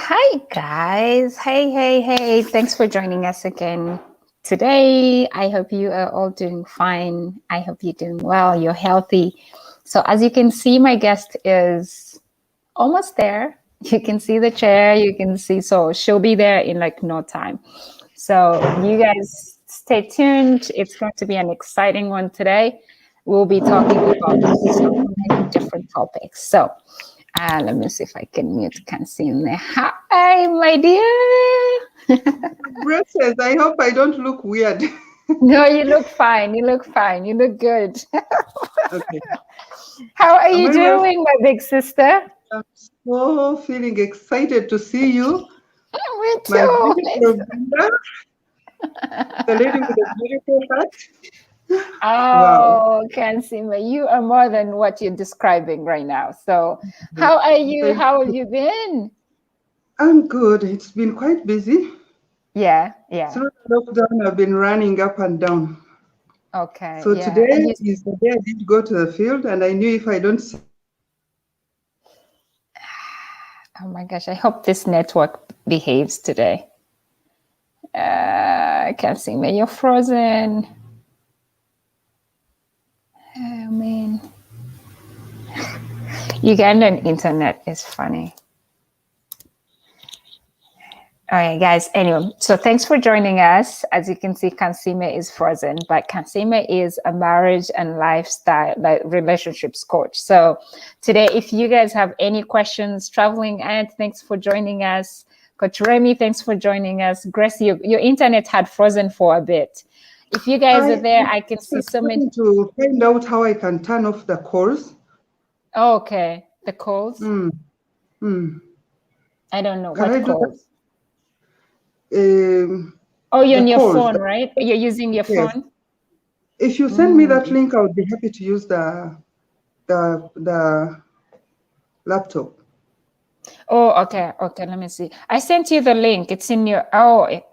Hi, guys. Hey. Thanks for joining us again today. I hope you are all doing fine. I hope you're doing well. You're healthy. So, as you can see, my guest is almost there. You can see the chair. You can see, so she'll be there in like no time. So, you guys stay tuned. It's going to be an exciting one today. We'll be talking about so many different topics. So, let me see if I can mute Kansiime. Hi, my dear. Gracious, I hope I don't look weird. No, you look fine. You look fine. You look good. Okay. How are Am you I well? doing, my big sister? I'm so feeling excited to see you. Me My too. beautiful Brenda, the lady with the beautiful hat. Wow. Oh, Kansiime, you are more than what you're describing right now. So, how are you? Thank How have you. you been? I'm good. It's been quite busy. Yeah. Through the lockdown, I've been running up and down. Okay, So yeah. today And you, is the day I did go to the field, and I knew if I don't see oh my gosh, I hope this network behaves today. Kansiime, you're frozen. Oh man, Ugandan internet is funny. All right, guys. Anyway, so thanks for joining us. As you can see, Kansiime is frozen, but Kansiime is a marriage and lifestyle, like relationships coach. So today, if you guys have any questions, traveling and thanks for joining us. Coach Remy, thanks for joining us. Grace, your internet had frozen for a bit. If you guys are there, I can see I'm so many. trying to find out how I can turn off the calls. Oh, okay, the calls. Hmm. Hmm. I don't know Can what I do that? calls. Oh, you're The on your calls. phone, right? You're using your Yes. phone? If you send me that Mm. link, I would be happy to use the laptop. Oh, okay. Let me see. I sent you the link. It's in your,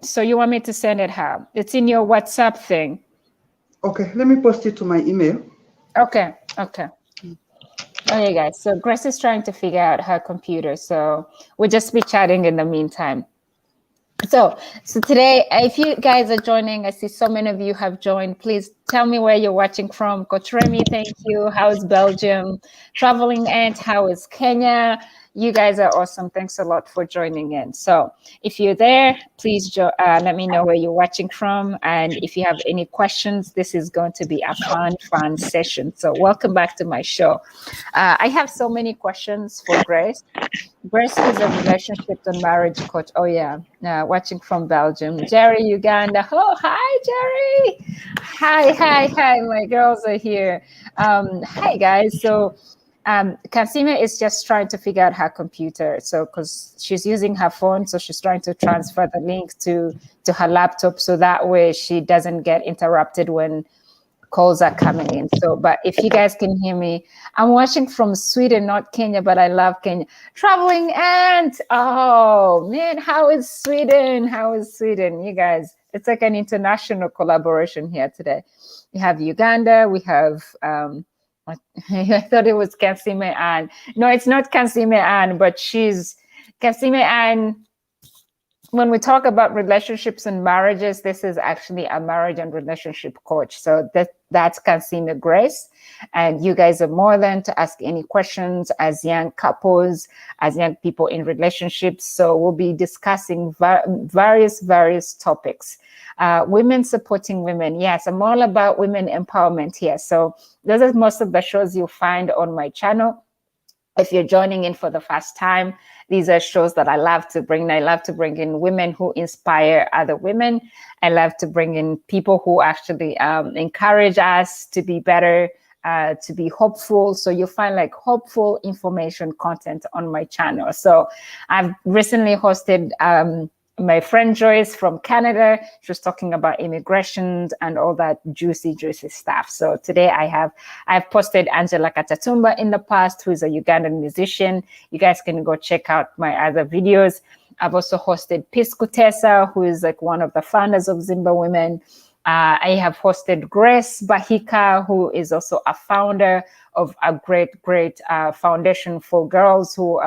so you want me to send it how? It's in your WhatsApp thing. Okay, let me post it to my email. Okay. Okay, guys. So Grace is trying to figure out her computer. So we'll just be chatting in the meantime. So today, if you guys are joining, I see so many of you have joined. Please tell me where you're watching from. Coach Remy, thank you. How is Belgium? Traveling Ant, how is Kenya? You guys are awesome. Thanks a lot for joining in. So if you're there, please let me know where you're watching from. And if you have any questions, this is going to be a fun session. So welcome back to my show. I have so many questions for Grace. Grace is a relationship and marriage coach. Oh yeah, watching from Belgium. Jerry, Uganda. Oh hi, Jerry. Hi. My girls are here. Hi guys. So Kansiime is just trying to figure out her computer. So because she's using her phone, so she's trying to transfer the link to her laptop, so that way she doesn't get interrupted when calls are coming in. So, but if you guys can hear me, I'm watching from Sweden, not Kenya, but I love Kenya. Traveling and oh man, how is Sweden? How is Sweden? You guys, it's like an international collaboration here today. We have Uganda, we have I thought it was Kansiime Ann. No, it's not Kansiime Ann, but she's Kansiime Ann. When we talk about relationships and marriages, this is actually a marriage and relationship coach. So that's Kansiime Grace. And you guys are more than to ask any questions as young couples, as young people in relationships. So we'll be discussing various topics. Women supporting women. Yes, I'm all about women empowerment here. So those are most of the shows you'll find on my channel. If you're joining in for the first time, these are shows that I love to bring. I love to bring in women who inspire other women. I love to bring in people who actually encourage us to be better, to be hopeful. So you'll find like hopeful information content on my channel. So I've recently hosted my friend Joyce from Canada. She was talking about immigration and all that juicy stuff. So today I've posted Angela Katatumba in the past, who is a Ugandan musician. You guys can go check out my other videos. I've also hosted Peace Kutesa, who is like one of the founders of Zimba Women. I have hosted Grace Bahika, who is also a founder of a great foundation for girls who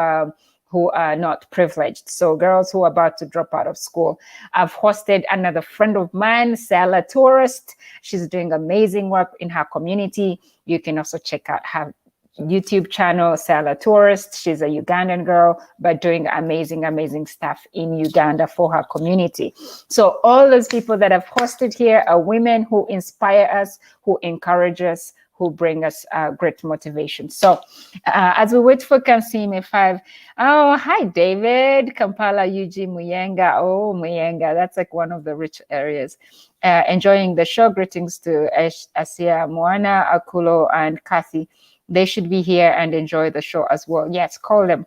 who are not privileged. So girls who are about to drop out of school. I've hosted another friend of mine, Sala Tourist. She's doing amazing work in her community. You can also check out her YouTube channel, Sala Tourist. She's a Ugandan girl, but doing amazing stuff in Uganda for her community. So all those people that I've hosted here are women who inspire us, who encourage us, who bring us great motivation. So as we wait for Kansiime 5, oh, hi, David, Kampala, UG, Muyenga. Oh, Muyenga, that's like one of the rich areas. Enjoying the show. Greetings to Asia, Moana, Akulo, and Kathy. They should be here and enjoy the show as well. Yes, call them.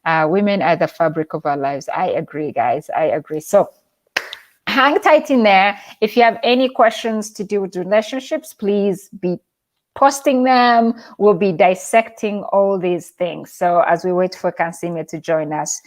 Women are the fabric of our lives. I agree, guys. I agree. So hang tight in there. If you have any questions to do with relationships, please be posting them. We'll be dissecting all these things. So as we wait for Kansiime to join us,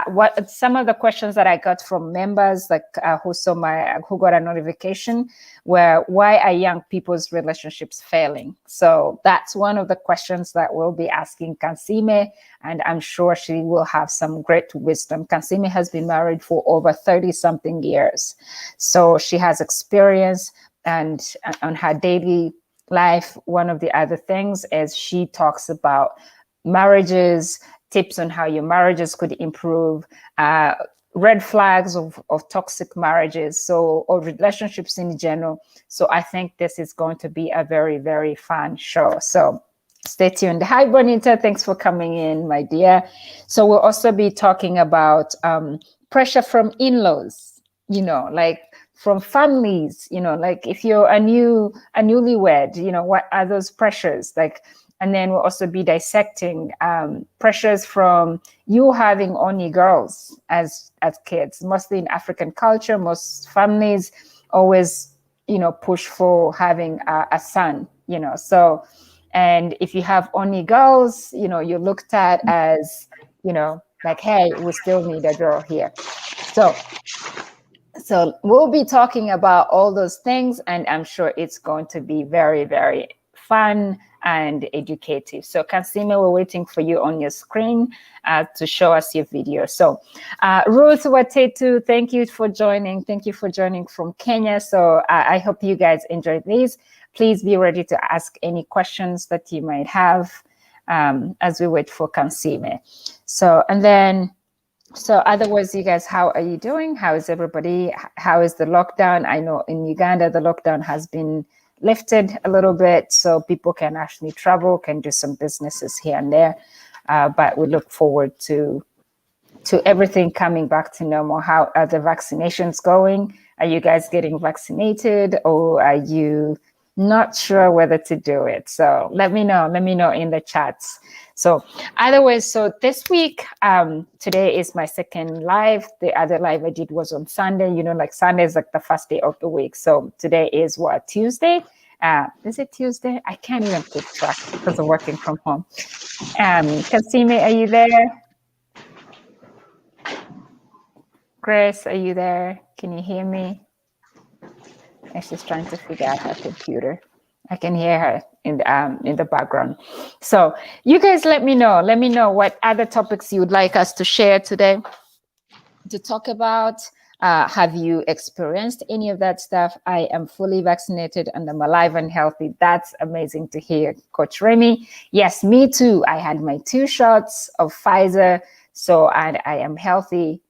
what some of the questions that I got from members, like who got a notification, were why are young people's relationships failing? So that's one of the questions that we'll be asking Kansiime, and I'm sure she will have some great wisdom. Kansiime has been married for over 30-something years, so she has experience, and on her daily life, one of the other things is she talks about marriages, tips on how your marriages could improve, red flags of toxic marriages, or relationships in general. So I think this is going to be a very fun show. So stay tuned. Hi, Bonita. Thanks for coming in, my dear. So we'll also be talking about pressure from in-laws, like from families, like if you're a newlywed, what are those pressures like? And then we'll also be dissecting pressures from you having only girls as kids. Mostly in African culture, most families always, push for having a son, so, and if you have only girls, you're looked at as, like, hey, we still need a girl here. So we'll be talking about all those things, and I'm sure it's going to be very fun and educative. So Kansiime, we're waiting for you on your screen to show us your video. So Ruth Watetu, thank you for joining. Thank you for joining from Kenya. So I hope you guys enjoyed these. Please be ready to ask any questions that you might have as we wait for Kansiime. So otherwise, you guys, how are you doing? How is everybody? How is the lockdown? I know in Uganda, the lockdown has been lifted a little bit, so people can actually travel, can do some businesses here and there. But we look forward to everything coming back to normal. How are the vaccinations going? Are you guys getting vaccinated, or are you not sure whether to do it? So let me know in the chats. So otherwise, so this week, today is my second live. The other live I did was on Sunday. Like Sunday is like the first day of the week. So today is what, Tuesday? Is it Tuesday? I can't even keep track because I'm working from home. Kansiime, are you there? Grace, are you there? Can you hear me? And she's trying to figure out her computer. I can hear her in the background. So you guys let me know what other topics you would like us to share today, to talk about. Have you experienced any of that stuff? I am fully vaccinated and I'm alive and healthy. That's amazing to hear, Coach Remy. Yes, me too. I had my 2 shots of Pfizer, so I am healthy.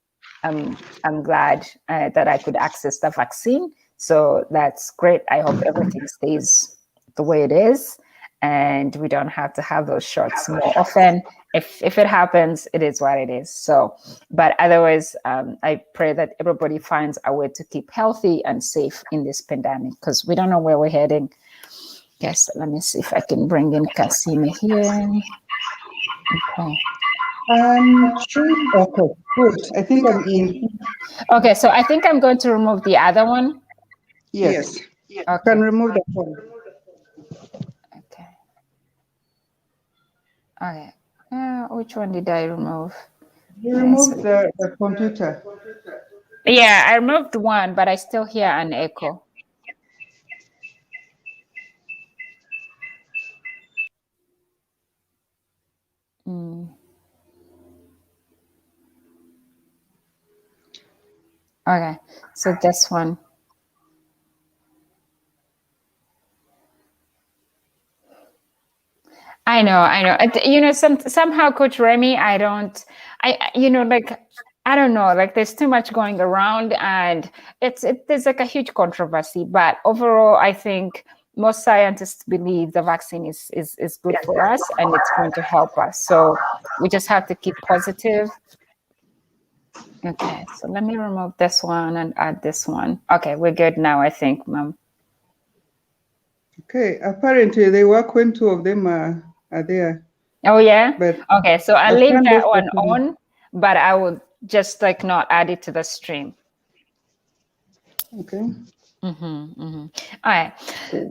I'm glad that I could access the vaccine. So that's great. I hope everything stays the way it is, and we don't have to have those shots more often. If it happens, it is what it is. So, but otherwise, I pray that everybody finds a way to keep healthy and safe in this pandemic, because we don't know where we're heading. Yes, let me see if I can bring in Kansiime here. Okay. Okay, good. I think I'm in. Okay, so I think I'm going to remove the other one. Yes. Okay. Can remove that one. Okay. Okay. Which one did I remove? You removed the computer. Yeah, I removed one, but I still hear an echo. Okay, so this one. I know, I know. Somehow, Coach Remy, like, I don't know, like, there's too much going around, and there's like a huge controversy. But overall, I think most scientists believe the vaccine is good for us, and it's going to help us. So we just have to keep positive. Okay, so let me remove this one and add this one. Okay, we're good now, I think, Mom. Okay, apparently they work when two of them are there. Oh yeah. But Okay, so I'll I've leave turned that off the one camera. on, but I will just like not add it to the stream. Okay. All right.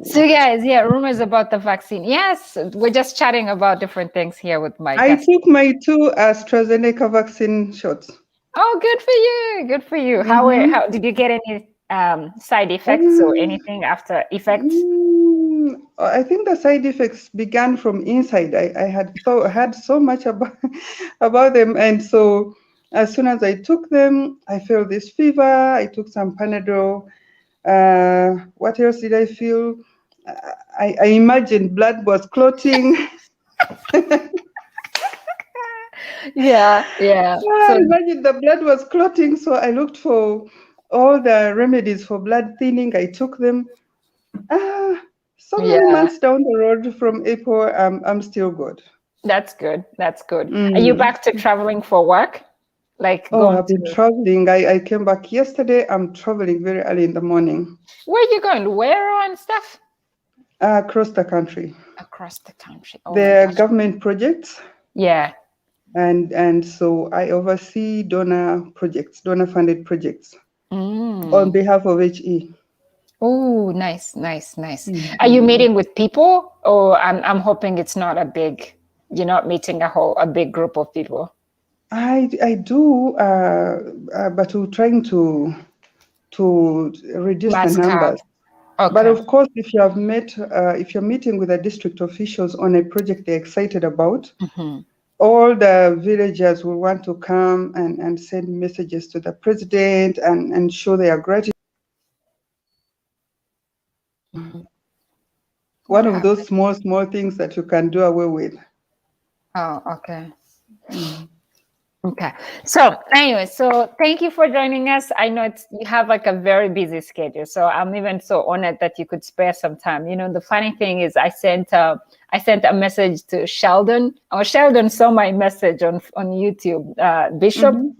So guys, yeah, rumors about the vaccine. Yes, we're just chatting about different things here with my I guest. took my 2 AstraZeneca vaccine shots. Oh, good for you. Good for you. How did you get any side effects or Um, anything after effects? I think the side effects began from inside. I had so much about about them, and so as soon as I took them, I felt this fever. I took some Panadol. What else did I feel? I imagined blood was clotting. Yeah, yeah. I So imagined the blood was clotting, so I looked for all the remedies for blood thinning. I took them. Ah, so many yeah, months down the road from April, I'm still good. that's good. That's good. Are you Mm. back to traveling for work? Like Oh, going I've been to traveling. I came back yesterday. I'm traveling very early in the morning where are you going? Where and stuff? across the country. Across the country. Oh my They're gosh. government projects, Yeah. and so I oversee donor funded projects on Mm. behalf of HE. Oh, nice, nice, nice. Are you Mhm. meeting with people, or I'm hoping it's not a big, you're not meeting a big group of people. I do, but we're trying to reduce the Mass count. numbers. But Okay. of course, if you're meeting with the district officials on a project they're excited about, Hmm. all the villagers will want to come and send messages to the president and show their gratitude. What One of happened? those small things that you can do away with. Oh, okay. Mm. Okay. So anyway, so thank you for joining us. I know you have like a very busy schedule, so I'm even so honored that you could spare some time. The funny thing is, I sent a message to Sheldon. Or Sheldon saw my message on YouTube, Bishop, Mhm.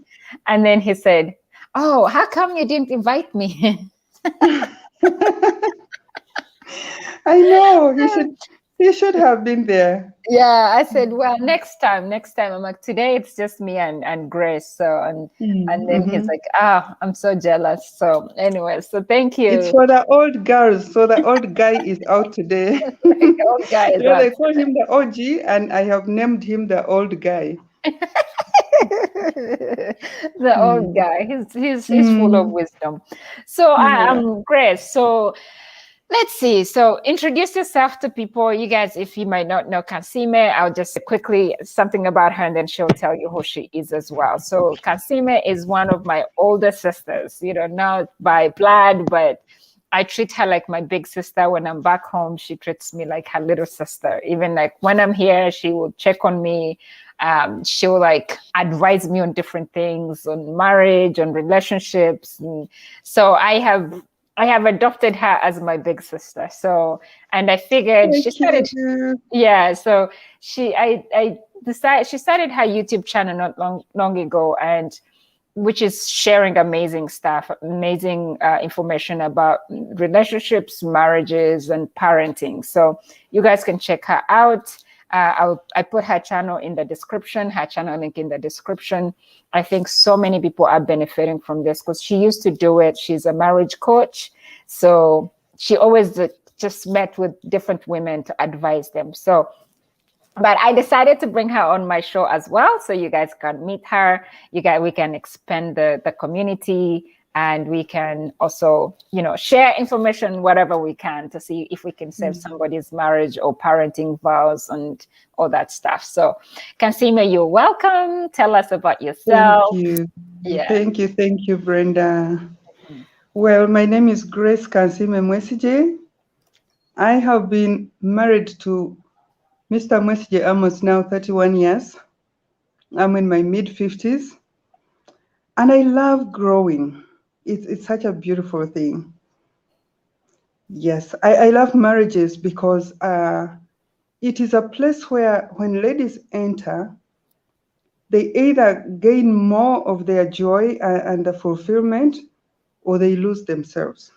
and then he said, "Oh, how come you didn't invite me?" I know he should have been there. Yeah, I said, well, next time. I'm like, today it's just me and Grace. So and then he's Mm-hmm. like, I'm so jealous. So anyway, so thank It's you. for the old girls, so the old guy is out today. Like, old guy is They out call him the OG, and I have named him the old guy. the old Mm. guy. He's full of Mm. wisdom. So Yeah. Grace. So let's see. So introduce yourself to people. You guys, if you might not know Kansiime, I'll just say quickly something about her, and then she'll tell you who she is as well. So Kansiime is one of my older sisters, not by blood, but I treat her like my big sister. When I'm back home, she treats me like her little sister. Even like when I'm here, she will check on me. She'll like advise me on different things, on marriage, on relationships. And so I have adopted her as my big sister. So, and I figured Thank she started, you. yeah. So I decided she started her YouTube channel not long ago, and which is sharing amazing stuff, amazing information about relationships, marriages, and parenting. So you guys can check her out. I put her channel in the description, her channel link in the description. I think so many people are benefiting from this because she used to do it. She's a marriage coach. So she always just met with different women to advise them. So but I decided to bring her on my show as well, so you guys can meet her. We can expand the community, and we can also, share information whatever we can to see if we can save somebody's marriage or parenting vows and all that stuff. So, Kansiime, you're welcome. Tell us about Thank yourself. you. Yeah. Thank you, Brenda. Mm. Well, my name is Grace Kansiime Grace. I have been married to Mr. Mwesije almost now 31 years. I'm in my mid 50s and I love growing. It's such a beautiful thing. Yes, I love marriages because it is a place where when ladies enter, they either gain more of their joy and the fulfillment or they lose themselves.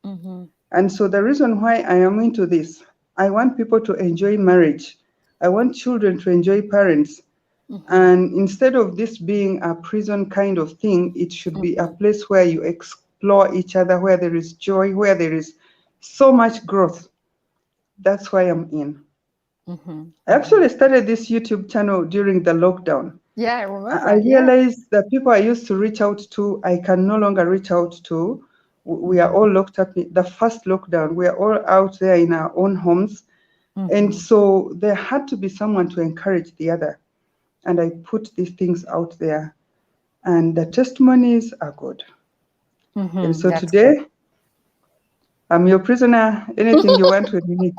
Mm-hmm. And so the reason why I am into this, I want people to enjoy marriage. I want children to enjoy parents. Mm-hmm. And instead of this being a prison kind of thing, it should be a Mm-hmm. place where you explore each other, where there is joy, where there is so much growth. That's why I'm in. Mm-hmm. I actually started this YouTube channel during the lockdown. Yeah, I I remember. Yeah. realized that people I used to reach out to, I can no longer reach out to. We are Mm-hmm. all locked up. The first lockdown, we are all out there in our own homes. And Mm-hmm. so there had to be someone to encourage the other. And I put these things out there, and the testimonies are good. And Mm-hmm. so That's good. today, I'm your prisoner. Anything you want with me.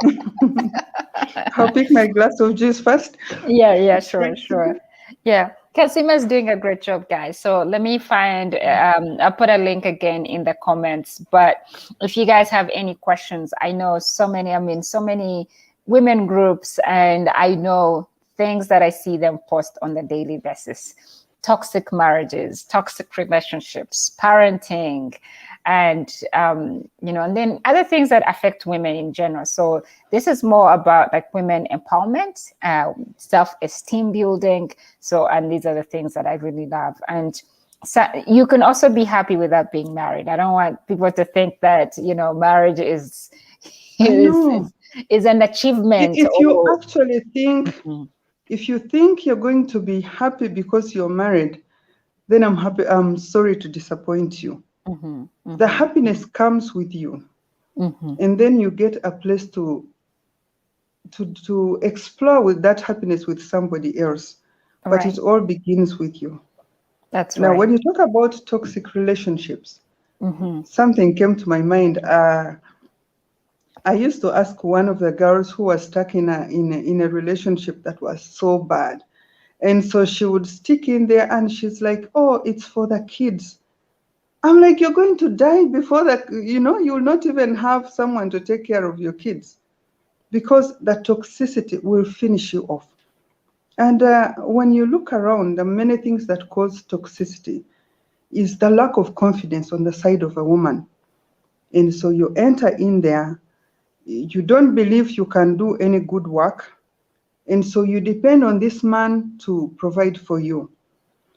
I'll pick my glass of juice first. Yeah, yeah, sure, sure. Yeah, Kasima's doing a great job, guys. So let me find, I'll put a link again in the comments. But if you guys have any questions, I know so many, I'm in so many women groups, and I know things that I see them post on the daily basis. Toxic marriages, toxic relationships, parenting, and and then other things that affect women in general. So this is more about like women empowerment, self-esteem building. So, and these are the things that I really love. And so you can also be happy without being married. I don't want people to think that marriage is I is know. is, is an achievement If you or. actually think, Mhm, if you think you're going to be happy because you're married, then I'm happy. I'm sorry to disappoint you. mhm, The mhm, happiness comes with you, mhm. and then you get a place to explore with that happiness with somebody else. But it Right. all begins with you. That's Now, right. when you talk about toxic relationships, Mhm, something came to my mind. I used to ask one of the girls who was stuck in a relationship that was so bad. And so she would stick in there and she's like, oh, it's for the kids. I'm like, you're going to die before that, you'll not even have someone to take care of your kids because the toxicity will finish you off. And when you look around, the many things that cause toxicity is the lack of confidence on the side of a woman. And so you enter in there, you don't believe you can do any good work. And so you depend on this man to provide for you.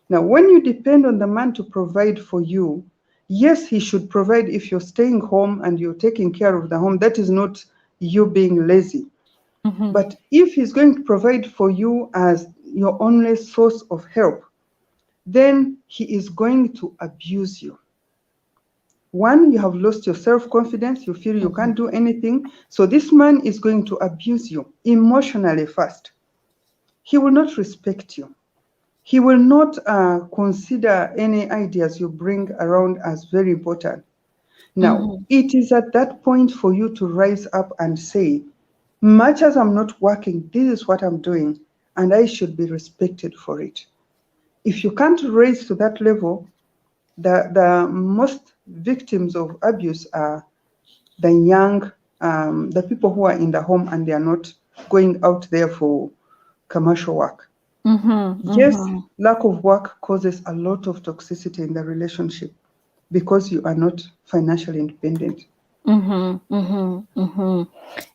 Now, when you depend on the man to provide for you, yes, he should provide if you're staying home and you're taking care of the home. That is not you being lazy. mhm, But if he's going to provide for you as your only source of help, then he is going to abuse you. One, you have lost your self confidence, you feel you mhm, can't do anything. So this man is going to abuse you emotionally first. He will not respect you. He will not consider any ideas you bring around as very important. Now, mhm, it is at that point for you to rise up and say, much as I'm not working, this is what I'm doing, and I should be respected for it. If you can't raise to that level, the most victims of abuse are the young, the people who are in the home and they are not going out there for commercial work. mhm, Yes, mhm. lack of work causes a lot of toxicity in the relationship because you are not financially independent. Mm-hmm, mm-hmm, mm-hmm.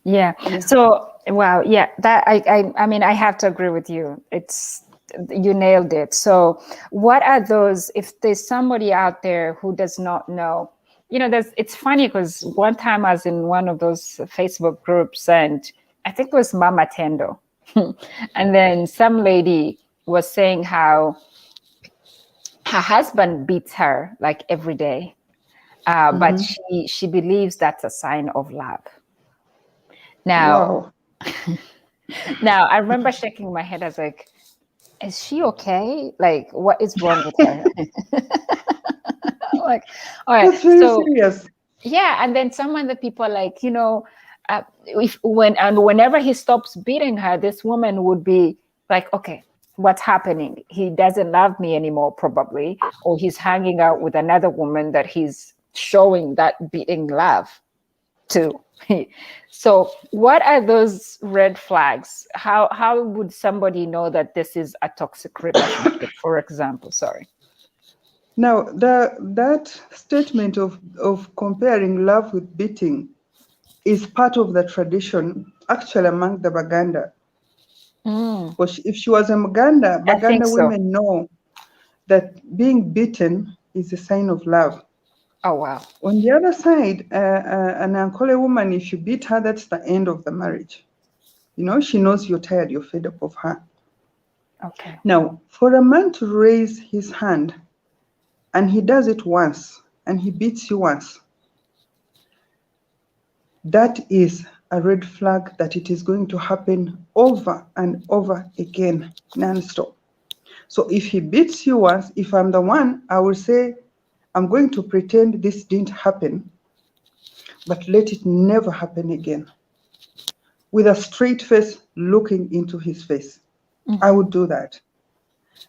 Yeah. Yeah. So, wow. Yeah. That I mean, I have to agree with you. You nailed it. So, what are those? If there's somebody out there who does not know, it's funny because one time I was in one of those Facebook groups, and I think it was Mama Tendo, and then some lady was saying how her husband beats her like every day, but Hmm. she believes that's a sign of love. Now, Wow. now I remember shaking my head. I was like, is she okay? Like, what is wrong with her? Like, all right. That's very So serious. yeah, and then some other people like, if when and whenever he stops beating her, this woman would be like, okay, what's happening? He doesn't love me anymore, probably, or he's hanging out with another woman that he's showing that beating love to. So what are those red flags? How would somebody know that this is a toxic relationship, for example? Sorry. Now, that statement of comparing love with beating is part of the tradition, actually, among the Baganda. Mm, Because if she was a Baganda, I think Baganda so. women know that being beaten is a sign of love. Oh wow. On the other side, an Ankole woman, if you beat her, that's the end of the marriage. You know, she knows you're tired, you're fed up of her. Okay. Now, for a man to raise his hand, and he does it once, and he beats you once, that is a red flag that it is going to happen over and over again, non-stop. So if he beats you once, if I'm the one, I will say, I'm going to pretend this didn't happen, but let it never happen again. With a straight face, looking into his face. I would do that.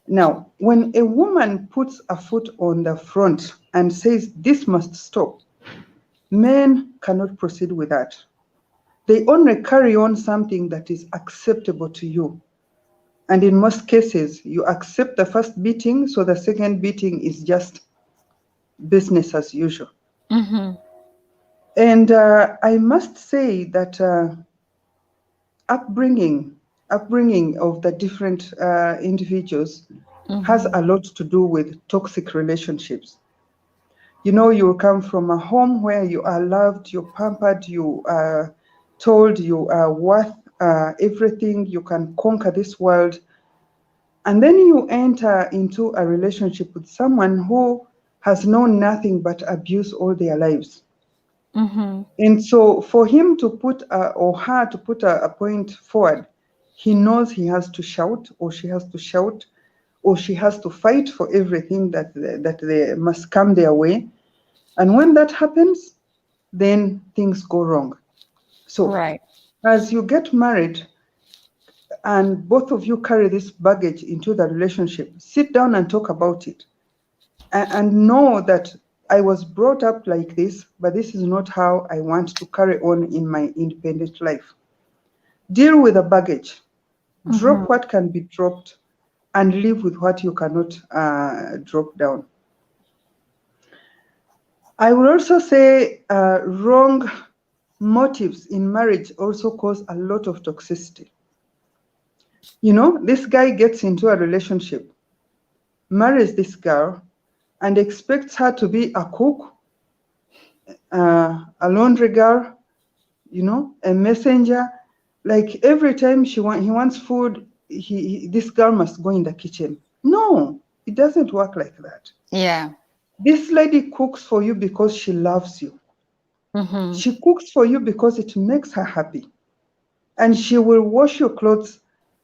Now, when a woman puts a foot on the front and says, this must stop, men cannot proceed with that. They only carry on something that is acceptable to you. And in most cases, you accept the first beating, so the second beating is just business as usual. Mm-hmm. And I must say that upbringing of the different individuals has a lot to do with toxic relationships. You know, you come from a home where you are loved, you're pampered, you are told you are worth everything, you can conquer this world. And then you enter into a relationship with someone who has known nothing but abuse all their lives. Mm-hmm. And so for him to put or her to put a point forward, he knows he has to shout, or she has to shout, or she has to fight for everything that they must come their way. And when that happens, then things go wrong. So Right. as you get married and both of you carry this baggage into the relationship, sit down and talk about it. And know that I was brought up like this, but this is not how I want to carry on in my independent life. Deal with the baggage. Mm-hmm. Drop what can be dropped and live with what you cannot drop down. I will also say wrong motives in marriage also cause a lot of toxicity. You know, this guy gets into a relationship, marries this girl, and expects her to be a cook, a laundry girl, you know, a messenger. Like every time he wants food, this girl must go in the kitchen. No, it doesn't work like that. Yeah. This lady cooks for you because she loves you. Mm-hmm. She cooks for you because it makes her happy. And she will wash your clothes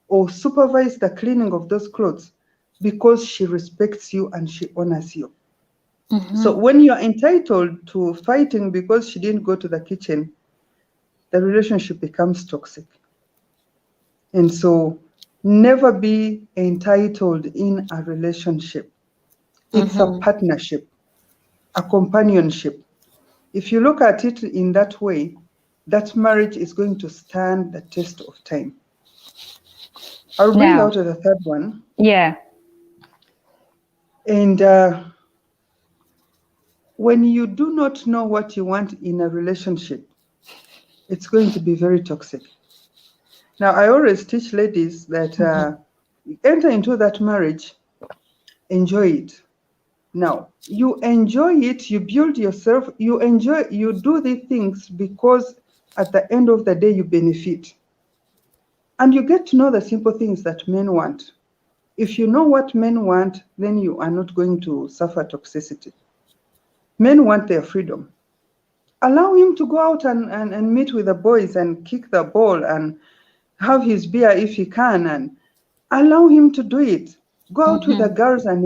or supervise the cleaning of those clothes because she respects you and she honors you. So Mm-hmm. when you're entitled to fighting because she didn't go to the kitchen, the relationship becomes toxic. And so never be entitled in a relationship. It's a Mm-hmm. partnership, a companionship. If you look at it in that way, that marriage is going to stand the test of time. I'll bring Now, out the third one. yeah. And when you do not know what you want in a relationship, it's going to be very toxic. Now, I always teach ladies that enter into that marriage, enjoy it. Now, you enjoy it, you build yourself, you enjoy, you do these things because at the end of the day, you benefit. And you get to know the simple things that men want. If you know what men want, then you are not going to suffer toxicity. Men want their freedom. Allow him to go out and meet with the boys and kick the ball and have his beer if he can, and allow him to do it. Go out with the Mm-hmm. girls and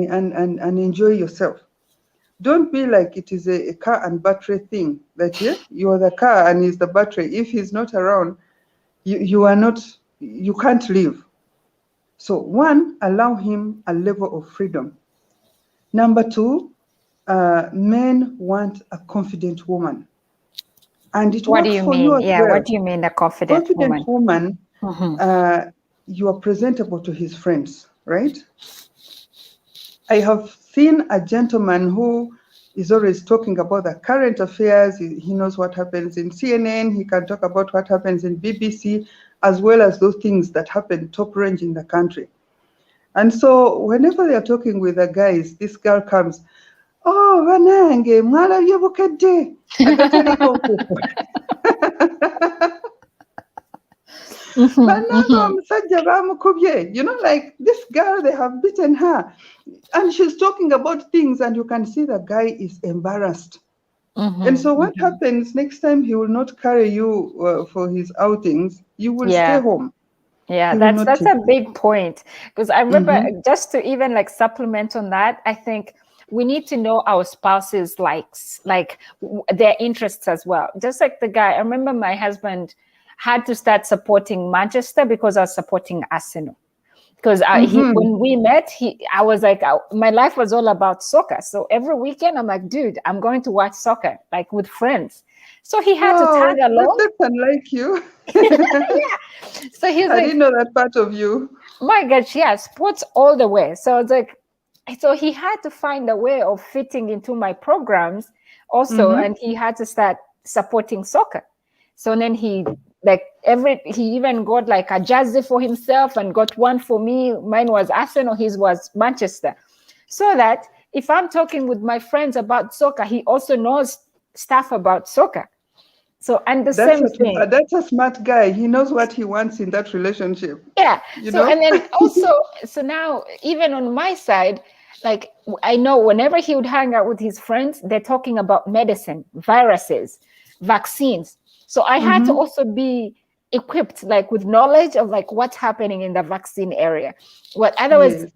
enjoy yourself. Don't be like it is a car and battery thing, that yeah, you are the car and he's the battery. If he's not around, you are not, you can't live. So one, allow him a level of freedom. Number two, men want a confident woman. And it What do works you for you mean? as Yeah, well. what do you mean, a confident Confident woman? woman, Mm-hmm. you are presentable to his friends, right? I have seen a gentleman who is always talking about the current affairs. He knows what happens in CNN. He can talk about what happens in BBC, as well as those things that happen top range in the country. And so whenever they are talking with the guys, this girl comes, oh, banange, mwala byebukedde. Agateriko nkuku. Mm-hmm. Banange Mm-hmm. omusajja bamukubye. You know, like this girl, they have beaten her. And she's talking about things, and you can see the guy is embarrassed. And so what Mm-hmm. happens next time? He will not carry you for his outings. You will stay Yeah. home. Yeah, He will that's not that's take a you. big point because I remember Mm-hmm. just to even like supplement on that, I think we need to know our spouse's likes, like their interests as well. Just like the guy, I remember my husband had to start supporting Manchester because I was supporting Arsenal. Because he, Mm-hmm. when we met, I was like, my life was all about soccer. So every weekend, I'm like, dude, I'm going to watch soccer, like with friends. So he had to Oh, tag along. that's unlike you. Yeah. So he was I like, didn't know that part of you. my gosh, yeah, sports all the way. So it's like, so he had to find a way of fitting into my programs also, Mm-hmm. and he had to start supporting soccer. So then he even got like a jersey for himself and got one for me. Mine was Arsenal, his was Manchester. So that if I'm talking with my friends about soccer, he also knows stuff about soccer. So, and the That's same a thing. that's a smart guy. He knows what he wants in that relationship. Yeah. You So, know. and then also, so now even on my side, like I know whenever he would hang out with his friends, they're talking about medicine, viruses, vaccines. So I had to Mm-hmm. also be equipped like with knowledge of like what's happening in the vaccine area. What otherwise Yes.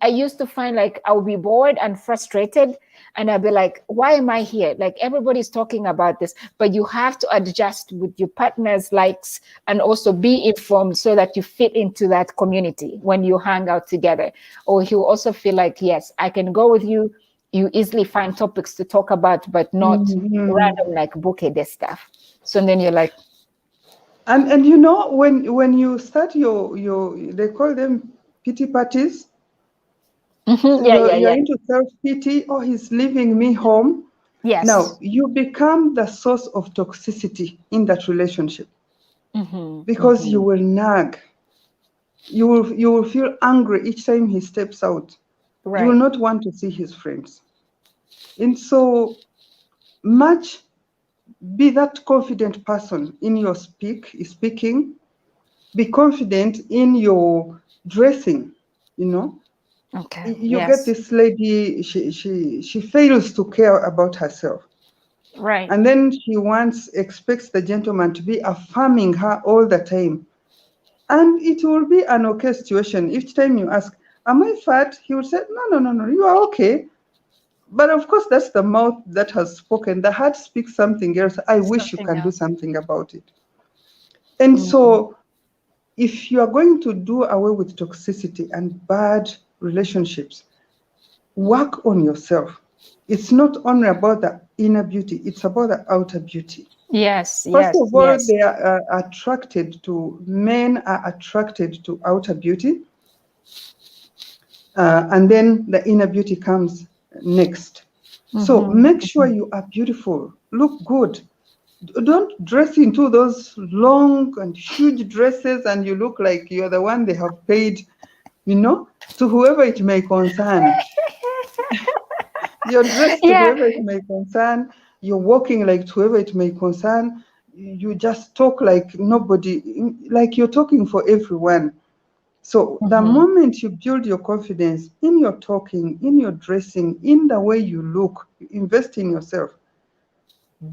I used to find like I would be bored and frustrated, and I'd be like, why am I here? Like everybody's talking about this, but you have to adjust with your partner's likes and also be informed so that you fit into that community when you hang out together. Or he'll also feel like, yes, I can go with you. You easily find topics to talk about, but not Mm-hmm. random like bouquet de stuff. So then you're like, And you know, when you start your they call them pity parties. mhm, So yeah, yeah, you're yeah. into self-pity. Oh, he's leaving me home. Now Yes. you become the source of toxicity in that relationship Hmm. because you Hmm. will nag. You will feel angry each time he steps out. You will Right. not want to see his friends. And so much be that confident person in your speaking. Be confident in your dressing, you know. Okay. You get Yes. this lady, she fails to care about herself. Right. And then she expects the gentleman to be affirming her all the time. And it will be an okay situation. Each time you ask, am I fat? He will say, no, no, no, no, you are okay. But of course, that's the mouth that has spoken. The heart speaks something else. I wish you Something can do else. something about it. And Mm. so if you are going to do away with toxicity and bad relationships, work on yourself. It's not only about the inner beauty, it's about the outer beauty. Yes. First Yes. of all, Yes. they are men are attracted to outer beauty, and then the inner beauty comes next. So Hmm. make sure you are beautiful, look good. Don't dress into those long and huge dresses and you look like you're the one they have paid, to whoever it may concern. You're dressed to Yeah. whoever it may concern. You're walking like to whoever it may concern. You just talk like nobody, like you're talking for everyone. So the Hmm. moment you build your confidence in your talking, in your dressing, in the way you look, you invest in yourself,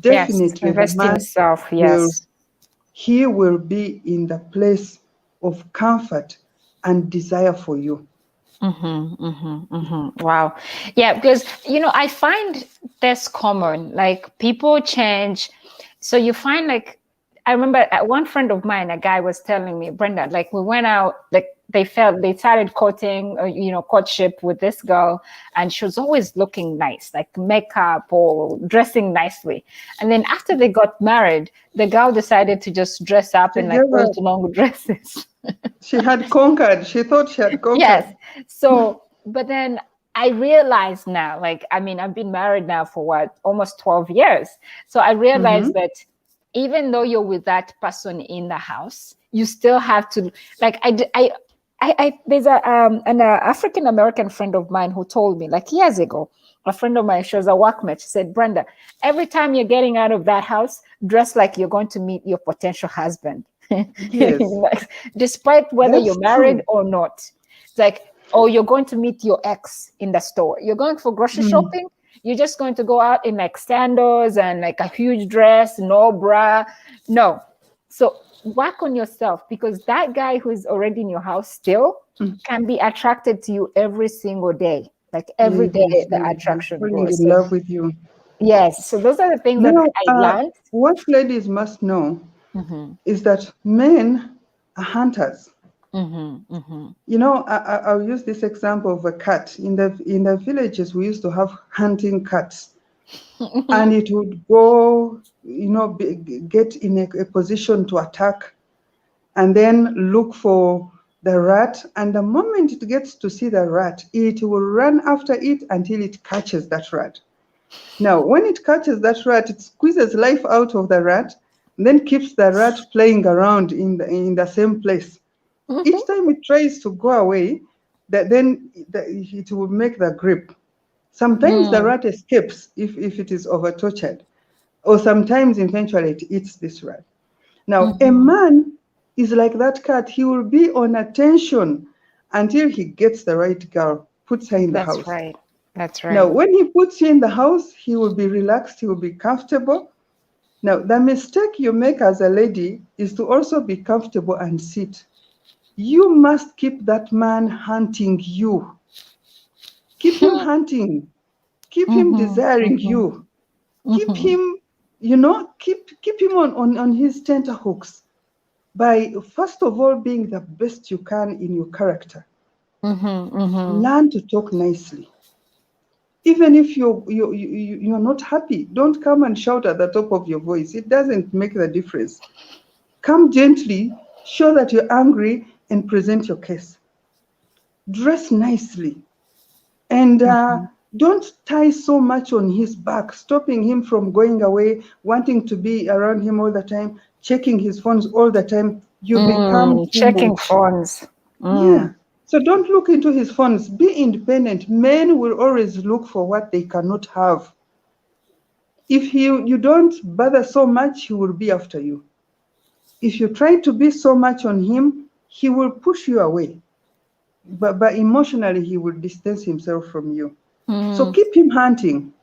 Yes. definitely the Invest in man self. will Yes. he will be in the place of comfort and desire for you. Wow. Yeah, because I find this common. Like people change. So you find like I remember one friend of mine, a guy was telling me, Brenda, like we went out, like they started courting, courtship with this girl, and she was always looking nice, like makeup or dressing nicely. And then after they got married, the girl decided to just dress up in like those long dresses. She had conquered. She thought she had conquered. Yes. So, but then I realized now, like, I mean, I've been married now for what, almost 12 years. So I realized that even though you're with that person in the house, you still have to, like, there's an African American friend of mine who told me, like, years ago, a friend of mine, she was a workmate. She said, Brenda, every time you're getting out of that house, dress like you're going to meet your potential husband. Yes. Like, despite whether That's you're married true. or not. It's like, oh, you're going to meet your ex in the store. You're going for grocery shopping. You're just going to go out in like sandals and like a huge dress, no bra. No. So work on yourself, because that guy who is already in your house still can be attracted to you every single day. Like every day, the attraction Falling grows. in So, love with you. yes. So those are the things that Now, I learned. what ladies must know is that men are hunters. I'll use this example of a cat. In the villages, we used to have hunting cats, and it would go, get in a position to attack, and then look for the rat. And the moment it gets to see the rat, it will run after it until it catches that rat. Now, when it catches that rat, it squeezes life out of the rat, and then keeps the rat playing around in the same place. Each time it tries to go away, it will make the grip. Sometimes the rat escapes if it is over-tortured, or sometimes eventually it eats this rat. Now, a man is like that cat. He will be on attention until he gets the right girl, puts her in the house. That's right. That's right. Now, when he puts you in the house, he will be relaxed, he will be comfortable. Now, the mistake you make as a lady is to also be comfortable and sit. You must keep that man hunting you. Keep him hunting. Keep him desiring you. Keep him, keep him on his tenterhooks by, first of all, being the best you can in your character. Learn to talk nicely. Even if you're not happy, don't come and shout at the top of your voice. It doesn't make the difference. Come gently, show that you're angry, and present your case. Dress nicely. And don't tie so much on his back, stopping him from going away, wanting to be around him all the time, checking his phones all the time. You become checking phones. Yeah. So don't look into his phones. Be independent. Men will always look for what they cannot have. If you don't bother so much, he will be after you. If you try to be so much on him, he will push you away. But emotionally, he will distance himself from you. So keep him hunting.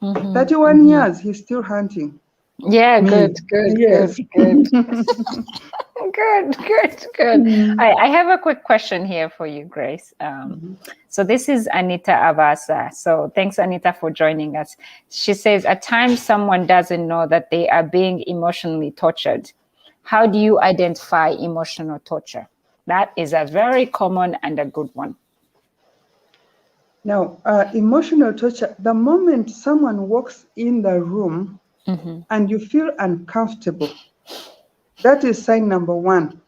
31 years, he's still hunting. Yeah, good. Yes. Good. Good. I have a quick question here for you, Grace. So this is Anita Avasa. So thanks, Anita, for joining us. She says, at times someone doesn't know that they are being emotionally tortured. How do you identify emotional torture? That is a very common and a good one. Now, emotional torture, the moment someone walks in the room and you feel uncomfortable, that is sign number one.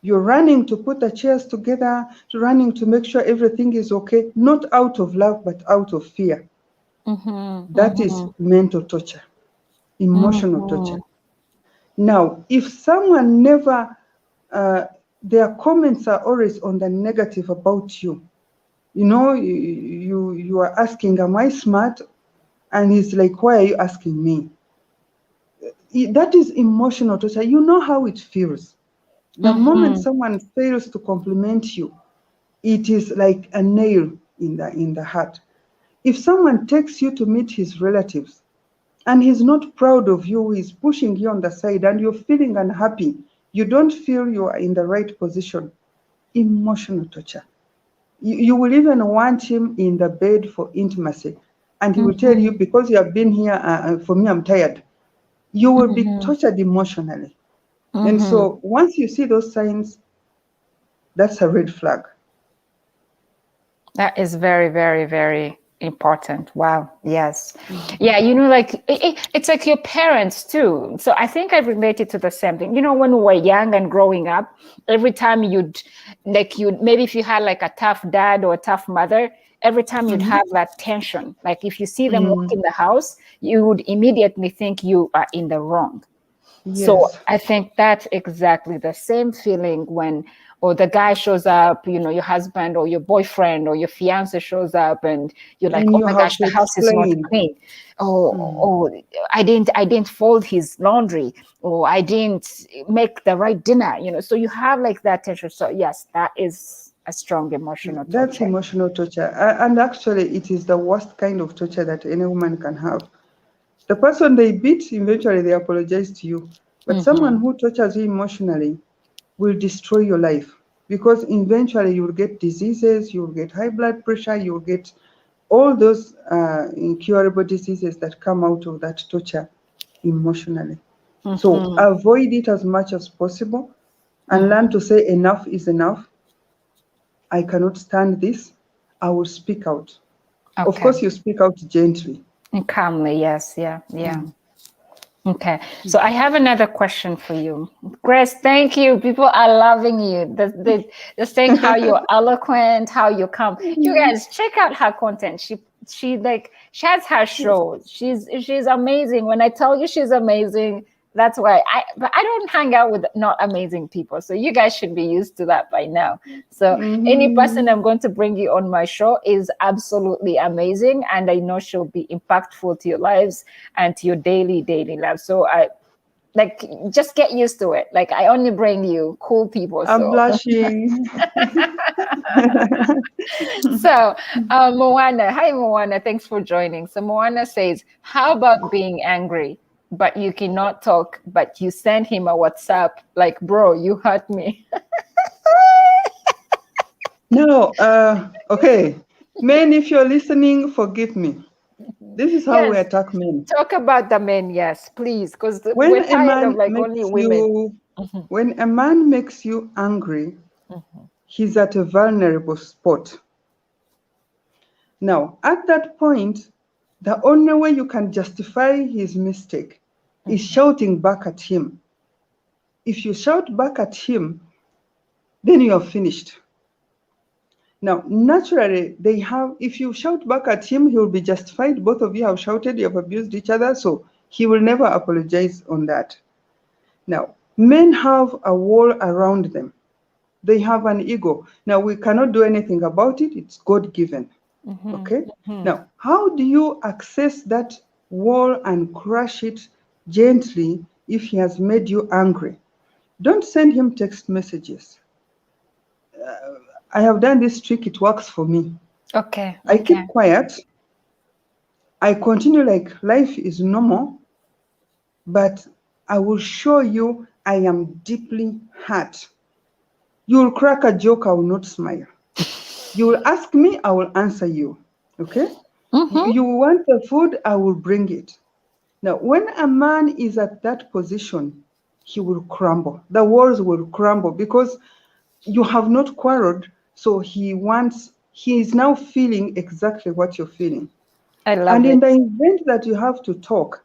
You're running to put the chairs together, running to make sure everything is okay, not out of love, but out of fear. That is mental torture, emotional torture. Now, if someone never, their comments are always on the negative about you. You are asking, am I smart? And he's like, why are you asking me? That is emotional torture. You know how it feels. The moment someone fails to compliment you, it is like a nail in the heart. If someone takes you to meet his relatives and he's not proud of you, he's pushing you on the side and you're feeling unhappy, you don't feel you are in the right position, emotional torture. You will even want him in the bed for intimacy. And he will tell you, because you have been here, for me, I'm tired. You will be tortured emotionally. And so once you see those signs, that's a red flag. That is very, very, very important. Wow. Yes. Yeah. You know, like it's like your parents too. So I think I related to the same thing. You know, when we were young and growing up, every time you'd maybe if you had like a tough dad or a tough mother, every time you'd have that tension. Like if you see them walk in the house, you would immediately think you are in the wrong. So Yes. I think that's exactly the same feeling when, or the guy shows up, you know, your husband or your boyfriend or your fiance shows up, and you're like, And oh you my have gosh, to the house is not explain. clean. Oh, I didn't fold his laundry, or I didn't make the right dinner. You know, so you have like that tension. So yes, that is a strong emotional That's torture. emotional torture. And actually, it is the worst kind of torture that any woman can have. The person they beat, eventually they apologize to you. But someone who tortures you emotionally will destroy your life, because eventually you will get diseases, you will get high blood pressure, you will get all those incurable diseases that come out of that torture emotionally. So avoid it as much as possible and learn to say enough is enough. I cannot stand this. I will speak out. Of Okay. course, you speak out gently. And calmly, yes, yeah, yeah. Okay, so I have another question for you, Grace. Thank you. People are loving you. They're saying how you're eloquent, how you come. You guys check out her content. She has her show. She's amazing. When I tell you she's amazing, that's why but I don't hang out with not amazing people. So you guys should be used to that by now. So any person I'm going to bring you on my show is absolutely amazing, and I know she'll be impactful to your lives and to your daily life. So I like just get used to it. Like I only bring you cool people. I'm So blushing. so Moana, hi Moana, thanks for joining. So Moana says, how about being angry, but you cannot talk, but you send him a WhatsApp like, bro, you hurt me. No, okay. Men, if you're listening, forgive me. This is how we Yes, attack men. talk about the men, yes, please, because When we're a tired of man like only makes women. you, when a man makes you angry, he's at a vulnerable spot. Now, at that point, the only way you can justify his mistake is shouting back at him. If you shout back at him, then you are finished. Now, naturally, if you shout back at him, he will be justified. Both of you have shouted, you have abused each other, so he will never apologize on that. Now, men have a wall around them. They have an ego. Now, we cannot do anything about it. It's God-given. Okay? Now, how do you access that wall and crush it gently if he has made you angry? Don't send him text messages. I have done this trick. It works for me. Okay, I okay. keep quiet. I continue like life is normal, but I will show you I am deeply hurt. You will crack a joke, I will not smile. You will ask me, I will answer you. Okay? You want the food, I will bring it. Now, when a man is at that position, he will crumble. The walls will crumble because you have not quarreled. So he is now feeling exactly what you're feeling. I love And it. in the event that you have to talk,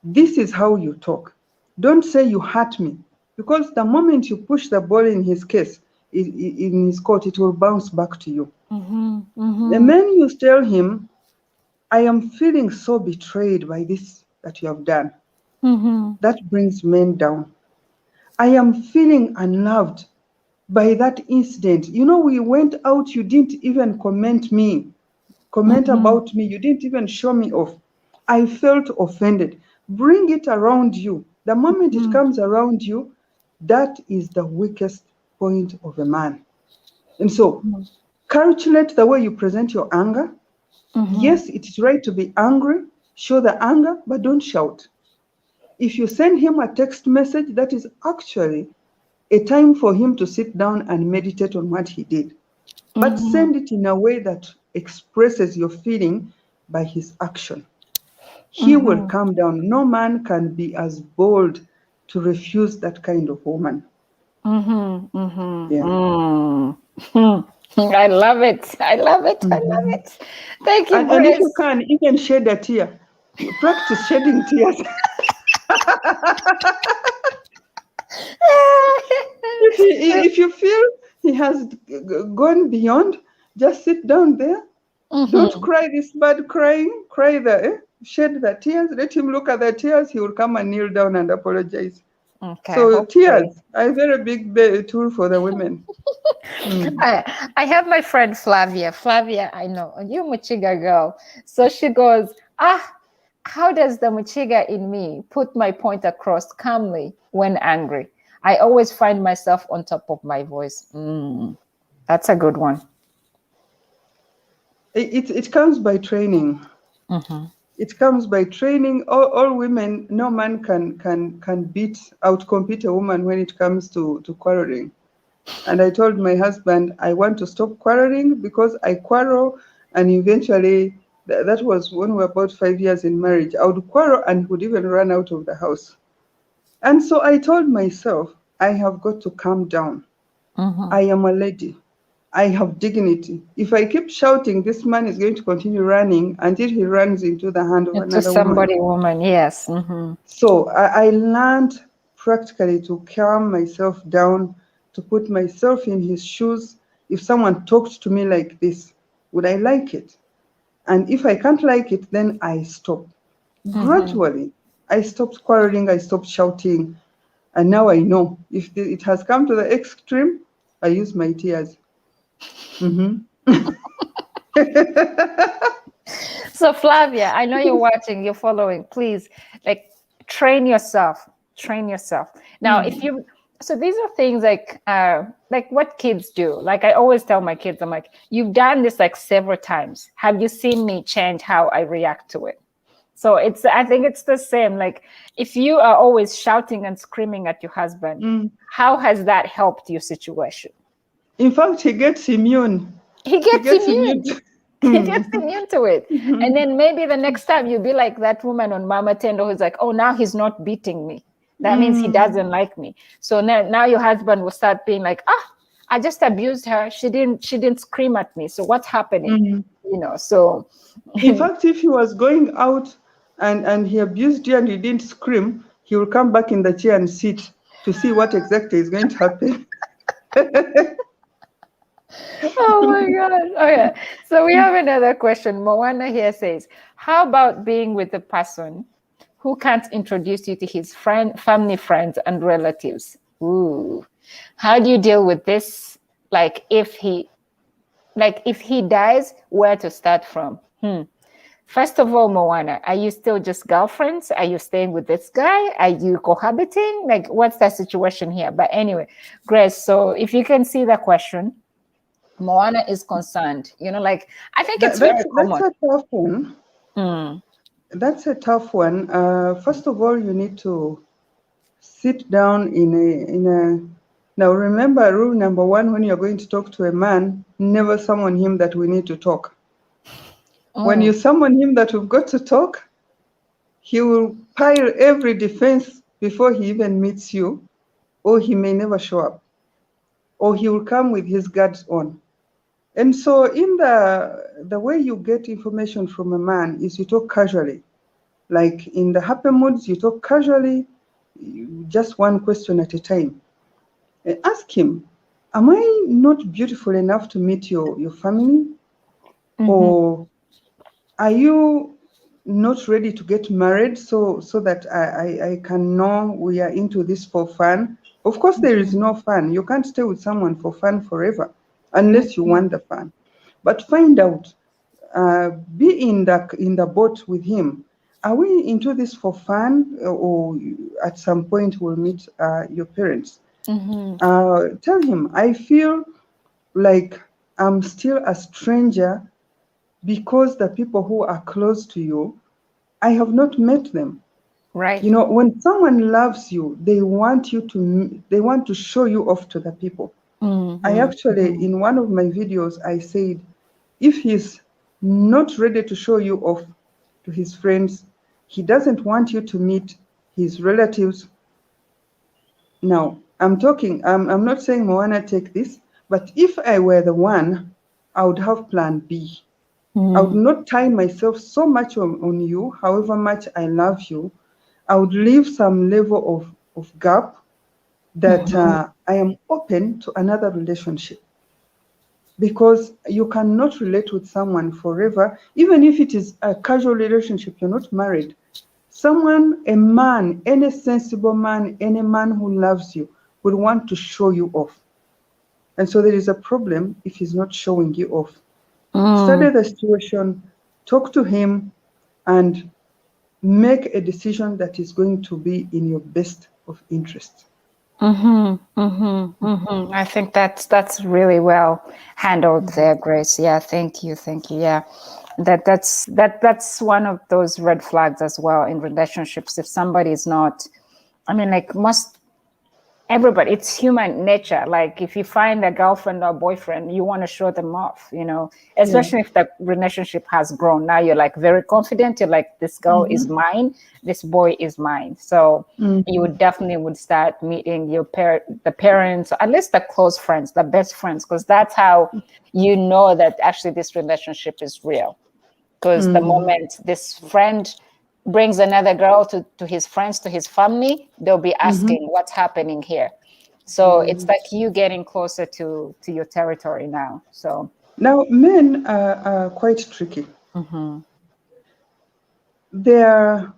this is how you talk. Don't say you hurt me, because the moment you push the ball in his case, in his court, it will bounce back to you. The man you tell him, I am feeling so betrayed by this that you have done. That brings men down. I am feeling unloved by that incident. You know, we went out, you didn't even comment about me, you didn't even show me off. I felt offended. Bring it around you. The moment it comes around you, that is the weakest point of a man. And so, calculate the way you present your anger. Yes, it is right to be angry. Show the anger, but don't shout. If you send him a text message, that is actually a time for him to sit down and meditate on what he did. But send it in a way that expresses your feeling by his action. He will calm down. No man can be as bold to refuse that kind of woman. Yeah. I love it. I love it. I love it. Thank you, And if you Grace. can, even shed a tear. Practice shedding tears. If you feel he has gone beyond, just sit down there. Don't cry this bad crying. Cry shed the tears. Let him look at the tears. He will come and kneel down and apologize. Okay, So hopefully. tears are a very big tool for the women. I have my friend Flavia. Flavia, I know you Muchiga girl. So she goes, how does the Muchiga in me put my point across calmly when angry? I always find myself on top of my voice. That's a good one. It comes by training. It comes by training. All women, no man can outcompete a woman when it comes to quarreling. And I told my husband, I want to stop quarreling because I quarrel, and eventually, that was when we were about 5 years in marriage, I would quarrel and would even run out of the house. And so I told myself, I have got to calm down. I am a lady. I have dignity. If I keep shouting, this man is going to continue running until he runs into the hand of another woman. Yes. So I learned practically to calm myself down, to put myself in his shoes. If someone talked to me like this, would I like it? And if I can't like it, then I stop. Gradually, I stopped quarreling, I stopped shouting. And now I know if it has come to the extreme, I use my tears. So Flavia, I know you're watching, you're following. Please, train yourself. Train yourself. Now, so these are things like what kids do. Like I always tell my kids, I'm like, you've done this like several times. Have you seen me change how I react to it? So I think it's the same. Like if you are always shouting and screaming at your husband, how has that helped your situation? In fact, he gets immune. He gets immune. He gets immune to it. And then maybe the next time you'll be like that woman on Mama Tendo who's like, oh, now he's not beating me. That means he doesn't like me. So now your husband will start being like, I just abused her. She didn't scream at me. So what's happening? So. In fact, if he was going out and he abused you and you didn't scream, he will come back in the chair and sit to see what exactly is going to happen. Oh my God. Okay. So we have another question. Moana here says, how about being with a person who can't introduce you to his family, friends, and relatives? Ooh. How do you deal with this? Like if he dies, where to start from? First of all, Moana, are you still just girlfriends? Are you staying with this guy? Are you cohabiting? Like, what's the situation here? But anyway, Grace, so if you can see the question, Moana is concerned. I think it's very common. That's a tough one. That's a tough one. First of all, you need to sit down in a. Now, remember rule number 1: when you're going to talk to a man, never summon him that we need to talk. When you summon him that we've got to talk, he will pile every defense before he even meets you, or he may never show up, or he will come with his guards on. And so in the way you get information from a man is you talk casually. Like in the happy moods, you talk casually, just one question at a time. And ask him, am I not beautiful enough to meet your family? Or are you not ready to get married so that I can know we are into this for fun? Of course, there is no fun. You can't stay with someone for fun forever unless you want the fun. But find out, be in the boat with him. Are we into this for fun, or at some point we'll meet your parents? Tell him, I feel like I'm still a stranger because the people who are close to you, I have not met them. Right. You know, when someone loves you, they want to show you off to the people. I Mm-hmm. actually, in one of my videos, I said, if he's not ready to show you off to his friends, he doesn't want you to meet his relatives. Now, I'm not saying Moana take this, but if I were the one, I would have plan B. I would Mm-hmm. not tie myself so much on you, however much I love you. I would leave some level of gap that I am open to another relationship, because you cannot relate with someone forever, even if it is a casual relationship, you're not married. Someone, a man, any sensible man, any man who loves you will want to show you off. And so there is a problem if he's not showing you off. Mm. Study the situation, talk to him, and make a decision that is going to be in your best of interest. I think that's really well handled there, Grace. Yeah, thank you. Yeah, that's one of those red flags as well in relationships. If somebody is not, I mean, like most everybody, it's human nature. Like if you find a girlfriend or boyfriend, you want to show them off, you know, Yeah. especially if the relationship has grown. Now you're like very confident. You're like, this girl is mine, this boy is mine. So you would definitely would start meeting your the parents, or at least the close friends, the best friends, because that's how you know that actually this relationship is real. Because the moment this friend brings another girl to his friends, to his family, they'll be asking what's happening here. So it's like you getting closer to your territory now. So Now, men are quite tricky. mhm, They are,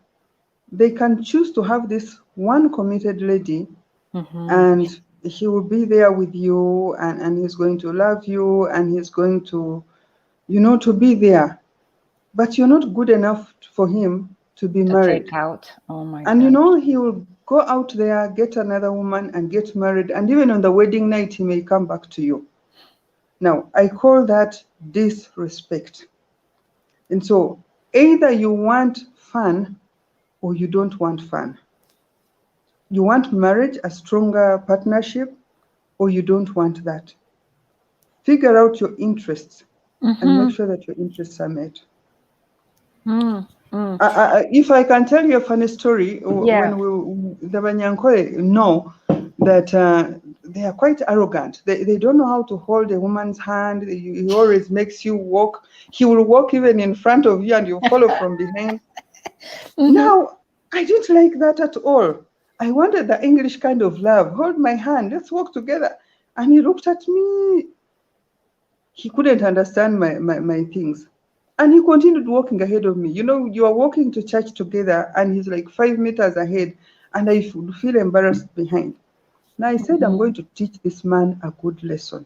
they can choose to have this one committed lady, and he will be there with you, and he's going to love you, and he's going to, to be there. But you're not good enough for him to be to married. take out. Oh my And God. he will go out there, get another woman, and get married. And even on the wedding night, he may come back to you. Now, I call that disrespect. And so, either you want fun or you don't want fun. You want marriage, a stronger partnership, or you don't want that. Figure out your interests and make sure that your interests are met. Mm, mm. If I can tell you a funny story, Yeah. when the Banyankole know that they are quite arrogant. They don't know how to hold a woman's hand. He always makes you walk. He will walk even in front of you and you follow from behind. Now, I didn't like that at all. I wanted the English kind of love. Hold my hand, let's walk together. And he looked at me. He couldn't understand my things. And he continued walking ahead of me. You are walking to church together, and he's like 5 meters ahead, and I would feel embarrassed behind. Now I said, I'm going to teach this man a good lesson.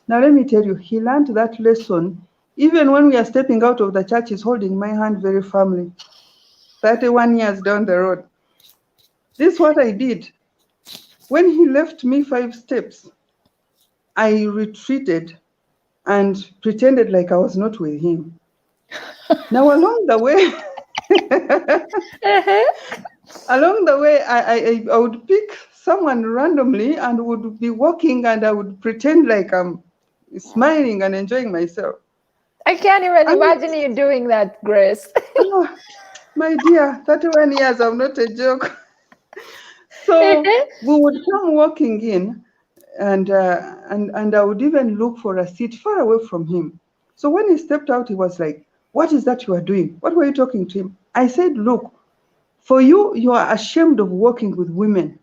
Now let me tell you, he learned that lesson. Even when we are stepping out of the church, he's holding my hand very firmly. 31 years down the road. This is what I did. When he left me 5 steps, I retreated and pretended like I was not with him. Now, along the way, I would pick someone randomly and would be walking, and I would pretend like I'm smiling and enjoying myself. I can't even And imagine you doing that, Grace. oh, my dear, 31 years, I'm not a joke. So we would come walking in, and I would even look for a seat far away from him. So when he stepped out, he was like, "What is that you are doing? What were you talking to him?" I said, "Look, for you, you are ashamed of working with women.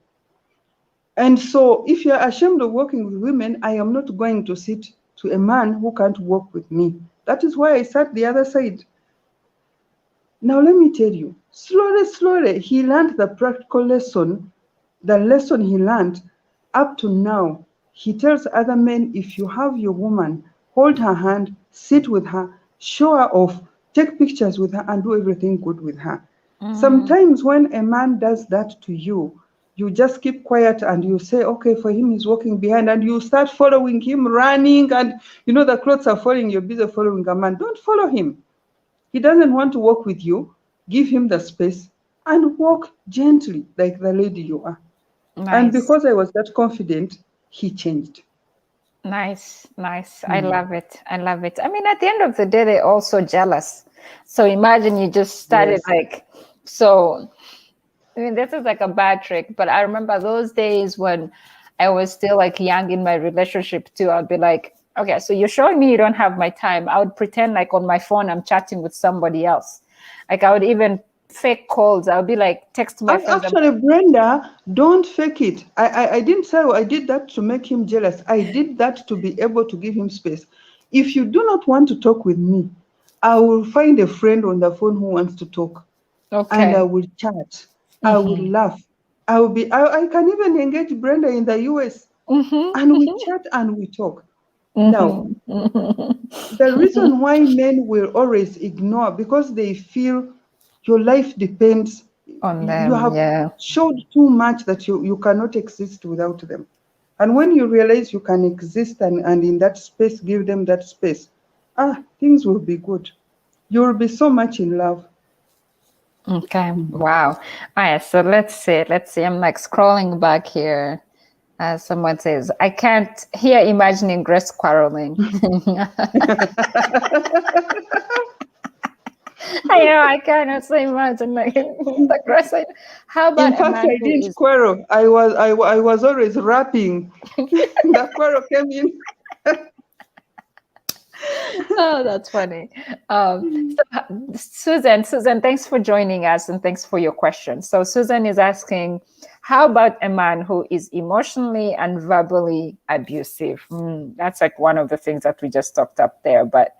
And so if you're ashamed of working with women, I am not going to sit to a man who can't work with me. That is why I sat the other side." Now let me tell you, slowly, he learned the practical lesson, the lesson he learned up to now. He tells other men, if you have your woman, hold her hand, sit with her, show her off, take pictures with her, and do everything good with her. Sometimes when a man does that to you, you just keep quiet and you say, okay, for him, he's walking behind, and you start following him, running, and the clothes are falling, you're busy following a man. Don't follow him. He doesn't want to work with you. Give him the space and walk gently like the lady you are. And Nice. because I was that confident, he changed. Nice, nice. I love it. I love it. I mean, at the end of the day, they're also jealous. So imagine you just started Yes. like, so, I mean, this is like a bad trick, but I remember those days when I was still like young in my relationship too. I'd be like, okay, so you're showing me you don't have my time. I would pretend like on my phone I'm chatting with somebody else. Like I would even fake calls. I would be like, text my friends. Actually, Brenda, don't fake it. I didn't say I did that to make him jealous. I did that to be able to give him space. If you do not want to talk with me, I will find a friend on the phone who wants to talk, and I Okay. will chat. I will laugh. I can even engage Brenda in the US, and we chat and we talk. Now, the reason why men will always ignore because they feel your life depends, On you them, have yeah. showed too much that you cannot exist without them. And when you realize you can exist and in that space, give them that space, things will be good. You will be so much in love. Okay. Wow. All right. So let's see. Let's see. I'm like scrolling back here. Someone says, I can't hear imagining Grace quarreling. I know, I can also imagine like the Grace. How In about a fact, man I who didn't is, quarrel. I was always rapping. The quarrel came in. oh, that's funny. Susan, thanks for joining us and thanks for your question. So Susan is asking, how about a man who is emotionally and verbally abusive? That's like one of the things that we just talked up there, but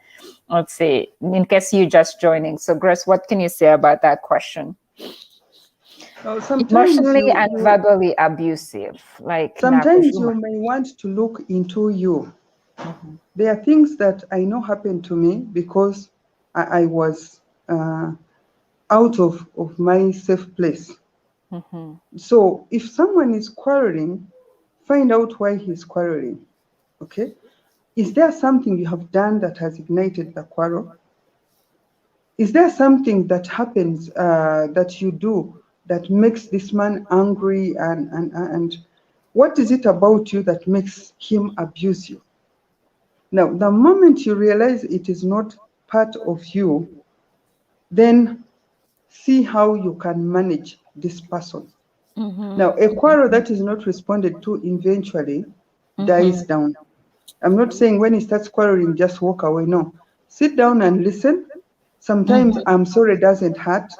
let's see, in case you're just joining. So Grace, what can you say about that question? Sometimes Emotionally and verbally abusive, like sometimes you Nakujuma. may want to look into you. There are things that I know happened to me because I was out of my safe place. So if someone is quarreling, find out why he's quarreling. Okay? Is there something you have done that has ignited the quarrel? Is there something that happens that you do that makes this man angry and what is it about you that makes him abuse you? Now, the moment you realize it is not part of you, then see how you can manage this person. Now, a quarrel that is not responded to eventually dies down. I'm not saying when he starts quarreling, just walk away. No. Sit down and listen. Sometimes I'm sorry doesn't hurt.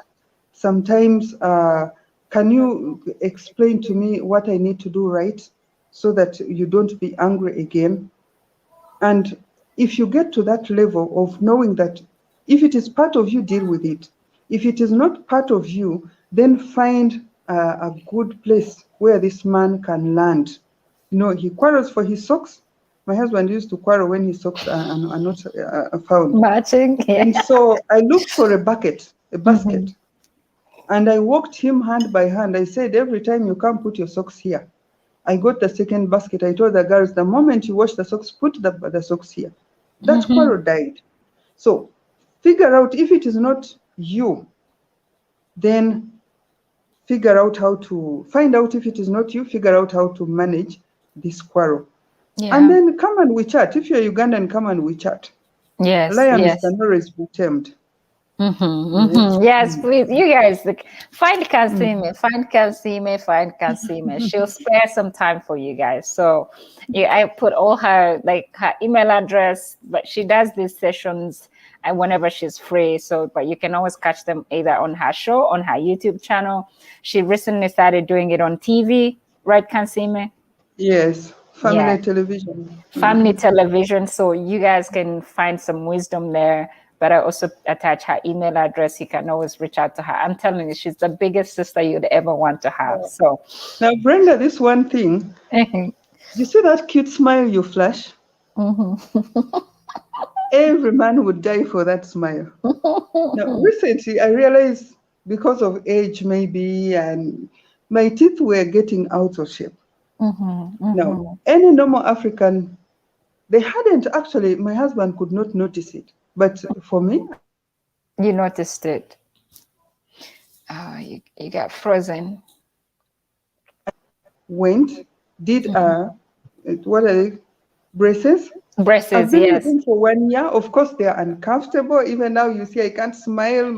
Sometimes, can you explain to me what I need to do right so that you don't be angry again? And if you get to that level of knowing that if it is part of you, deal with it. If it is not part of you, then find a good place where this man can land. You know, he quarrels for his socks. My husband used to quarrel when his socks are not found. Matching, yeah. And so I looked for a basket, and I walked him hand by hand. I said, every time you come, put your socks here. I got the second basket. I told the girls, the moment you wash the socks, put the socks here. That quarrel died. So figure out if it is not you, then figure out how to find out if it is not you, figure out how to manage this quarrel. And Yeah. then come and we chat. If you're Ugandan, come and we chat. Yes, Lions yes. can always be tamed. Yes. Yes, please. You guys like, find Kansiime, find Kansiime, find Kansiime. She'll spare some time for you guys. So yeah, I put all her like her email address, but she does these sessions and whenever she's free. So but you can always catch them either on her show, on her YouTube channel. She recently started doing it on TV, right, Kansiime? Yes. Yeah. Family television. Family television, so you guys can find some wisdom there. But I also attach her email address. You can always reach out to her. I'm telling you, she's the biggest sister you'd ever want to have. So Now, Brenda, this one thing, you see that cute smile you flash? Every man would die for that smile. Now, recently, I realized because of age, maybe, and my teeth were getting out of shape. Now, any normal African, they hadn't actually, my husband could not notice it. But for me, you noticed it. Oh, you got frozen. Went, did what are they? Braces. I've Braces, been with yes. them for 1 year. Of course, they are uncomfortable. Even now, you see, I can't smile.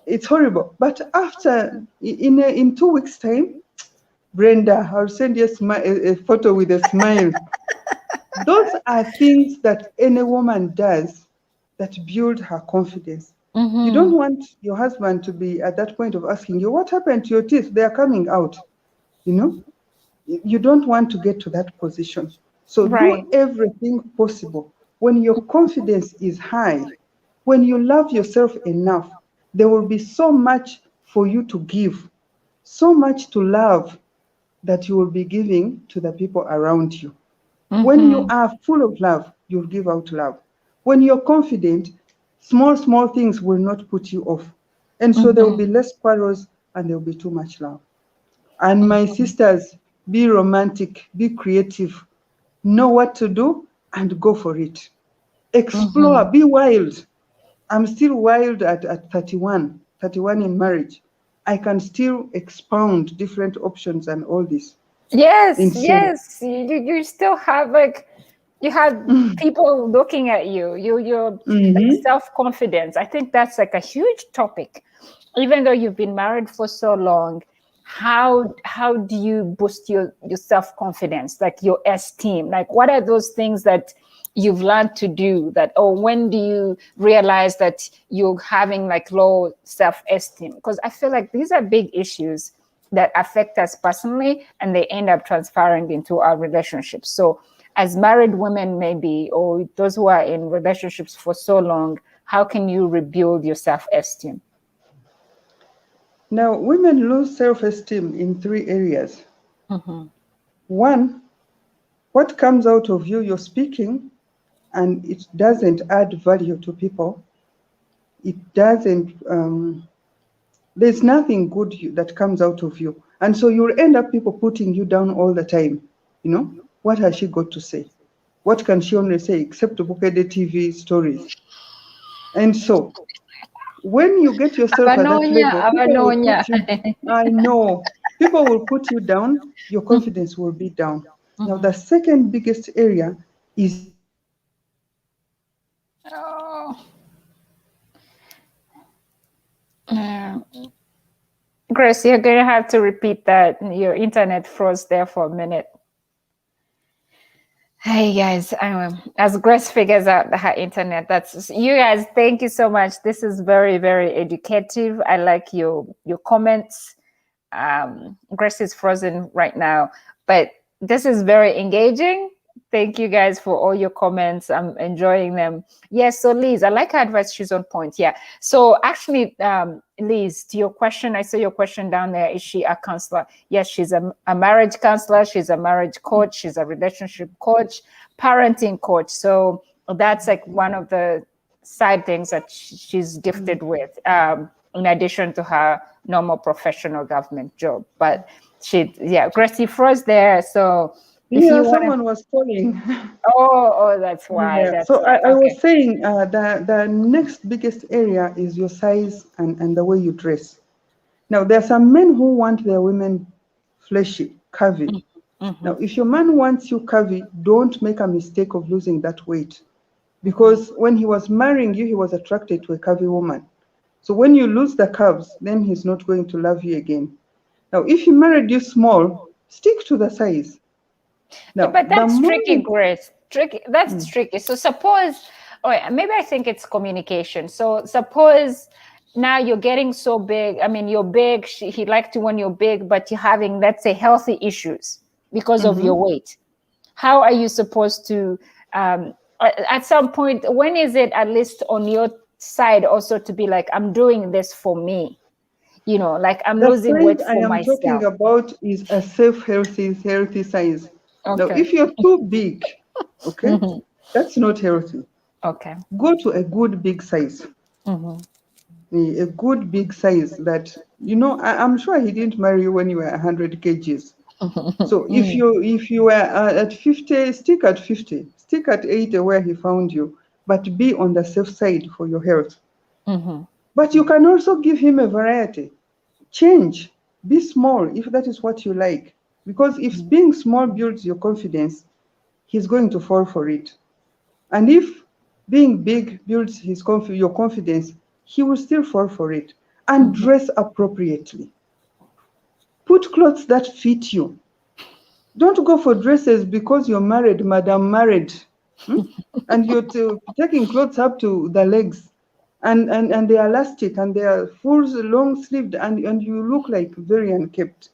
It's horrible. But after, in 2 weeks' time, Brenda, I'll send you a photo with a smile. Those are things that any woman does that build her confidence. You don't want your husband to be at that point of asking you, what happened to your teeth? They are coming out. You know, you don't want to get to that position. So Right. do everything possible. When your confidence is high, when you love yourself enough, there will be so much for you to give, so much to love that you will be giving to the people around you. When you are full of love, you'll give out love. When you're confident, small things will not put you off. And so there will be less quarrels and there will be too much love. And my sisters, be romantic, be creative, know what to do and go for it. Explore, be wild. I'm still wild at 31 in marriage. I can still expound different options and all this. Yes, And so, yes. You still have like you have people looking at you. You're like mhm. self-confidence. I think that's like a huge topic. Even though you've been married for so long, how do you boost your self-confidence, like your esteem? Like what are those things that you've learned to do that, or when do you realize that you're having like low self-esteem? Because I feel like these are big issues that affect us personally and they end up transferring into our relationships. So as married women maybe, or those who are in relationships for so long, how can you rebuild your self-esteem? Now, women lose self-esteem in 3 areas. One, what comes out of you, you're speaking, and it doesn't add value to people. It doesn't, there's nothing good that comes out of you. And so you'll end up people putting you down all the time. What has she got to say? What can she only say except to book the TV stories? And so when you get yourself at that Abanonya, level, people will abanonya. put you, I know, people will put you down, your confidence will be down. Now, the second biggest area is your self-esteem. Oh. Yeah. Grace, you're going to have to repeat that. Your internet froze there for a minute. Hey guys, as Grace figures out her internet, that's you guys. Thank you so much. This is very, very educative. I like your comments. Grace is frozen right now, but this is very engaging. Thank you guys for all your comments. I'm enjoying them. Yes, so Liz, I like her advice. She's on point. Yeah. So actually, Liz, to your question, I saw your question down there. Is she a counselor? Yes, she's a marriage counselor. She's a marriage coach. She's a relationship coach, parenting coach. So that's like one of the side things that she's gifted with, in addition to her normal professional government job. But Gracie froze there. So if Yeah, you want to, someone was calling. that's why. Yeah. That's So why. I Okay. was saying the next biggest area is your size and the way you dress. Now, there are some men who want their women fleshy, curvy. Now, if your man wants you curvy, don't make a mistake of losing that weight. Because when he was marrying you, he was attracted to a curvy woman. So when you lose the curves, then he's not going to love you again. Now, if he married you small, stick to the size. Yeah, Now, but the that's tricky, moment, Grace. Tricky. That's tricky. So suppose, maybe I think it's communication. So suppose now you're getting so big. I mean, you're big. He liked you when you're big, but you're having, let's say, healthy issues because of your weight. How are you supposed to? At some point, when is it at least on your side also to be like, I'm doing this for me? Like I'm the losing size weight I for am talking myself. about is a safe, healthy size. Now, Okay. if you're too big, okay, that's not healthy. Okay. Go to a good big size. A good big size that, I'm sure he didn't marry you when you were 100 kgs. So if you were at 50, stick at 50, stick at 80 where he found you, but be on the safe side for your health. But you can also give him a variety. Change, be small if that is what you like. Because if being small builds your confidence, he's going to fall for it. And if being big builds your confidence, he will still fall for it. And dress appropriately. Put clothes that fit you. Don't go for dresses because you're married, madam married. And you're taking clothes up to the legs. And they are elastic and they are full long sleeved and you look like very unkept.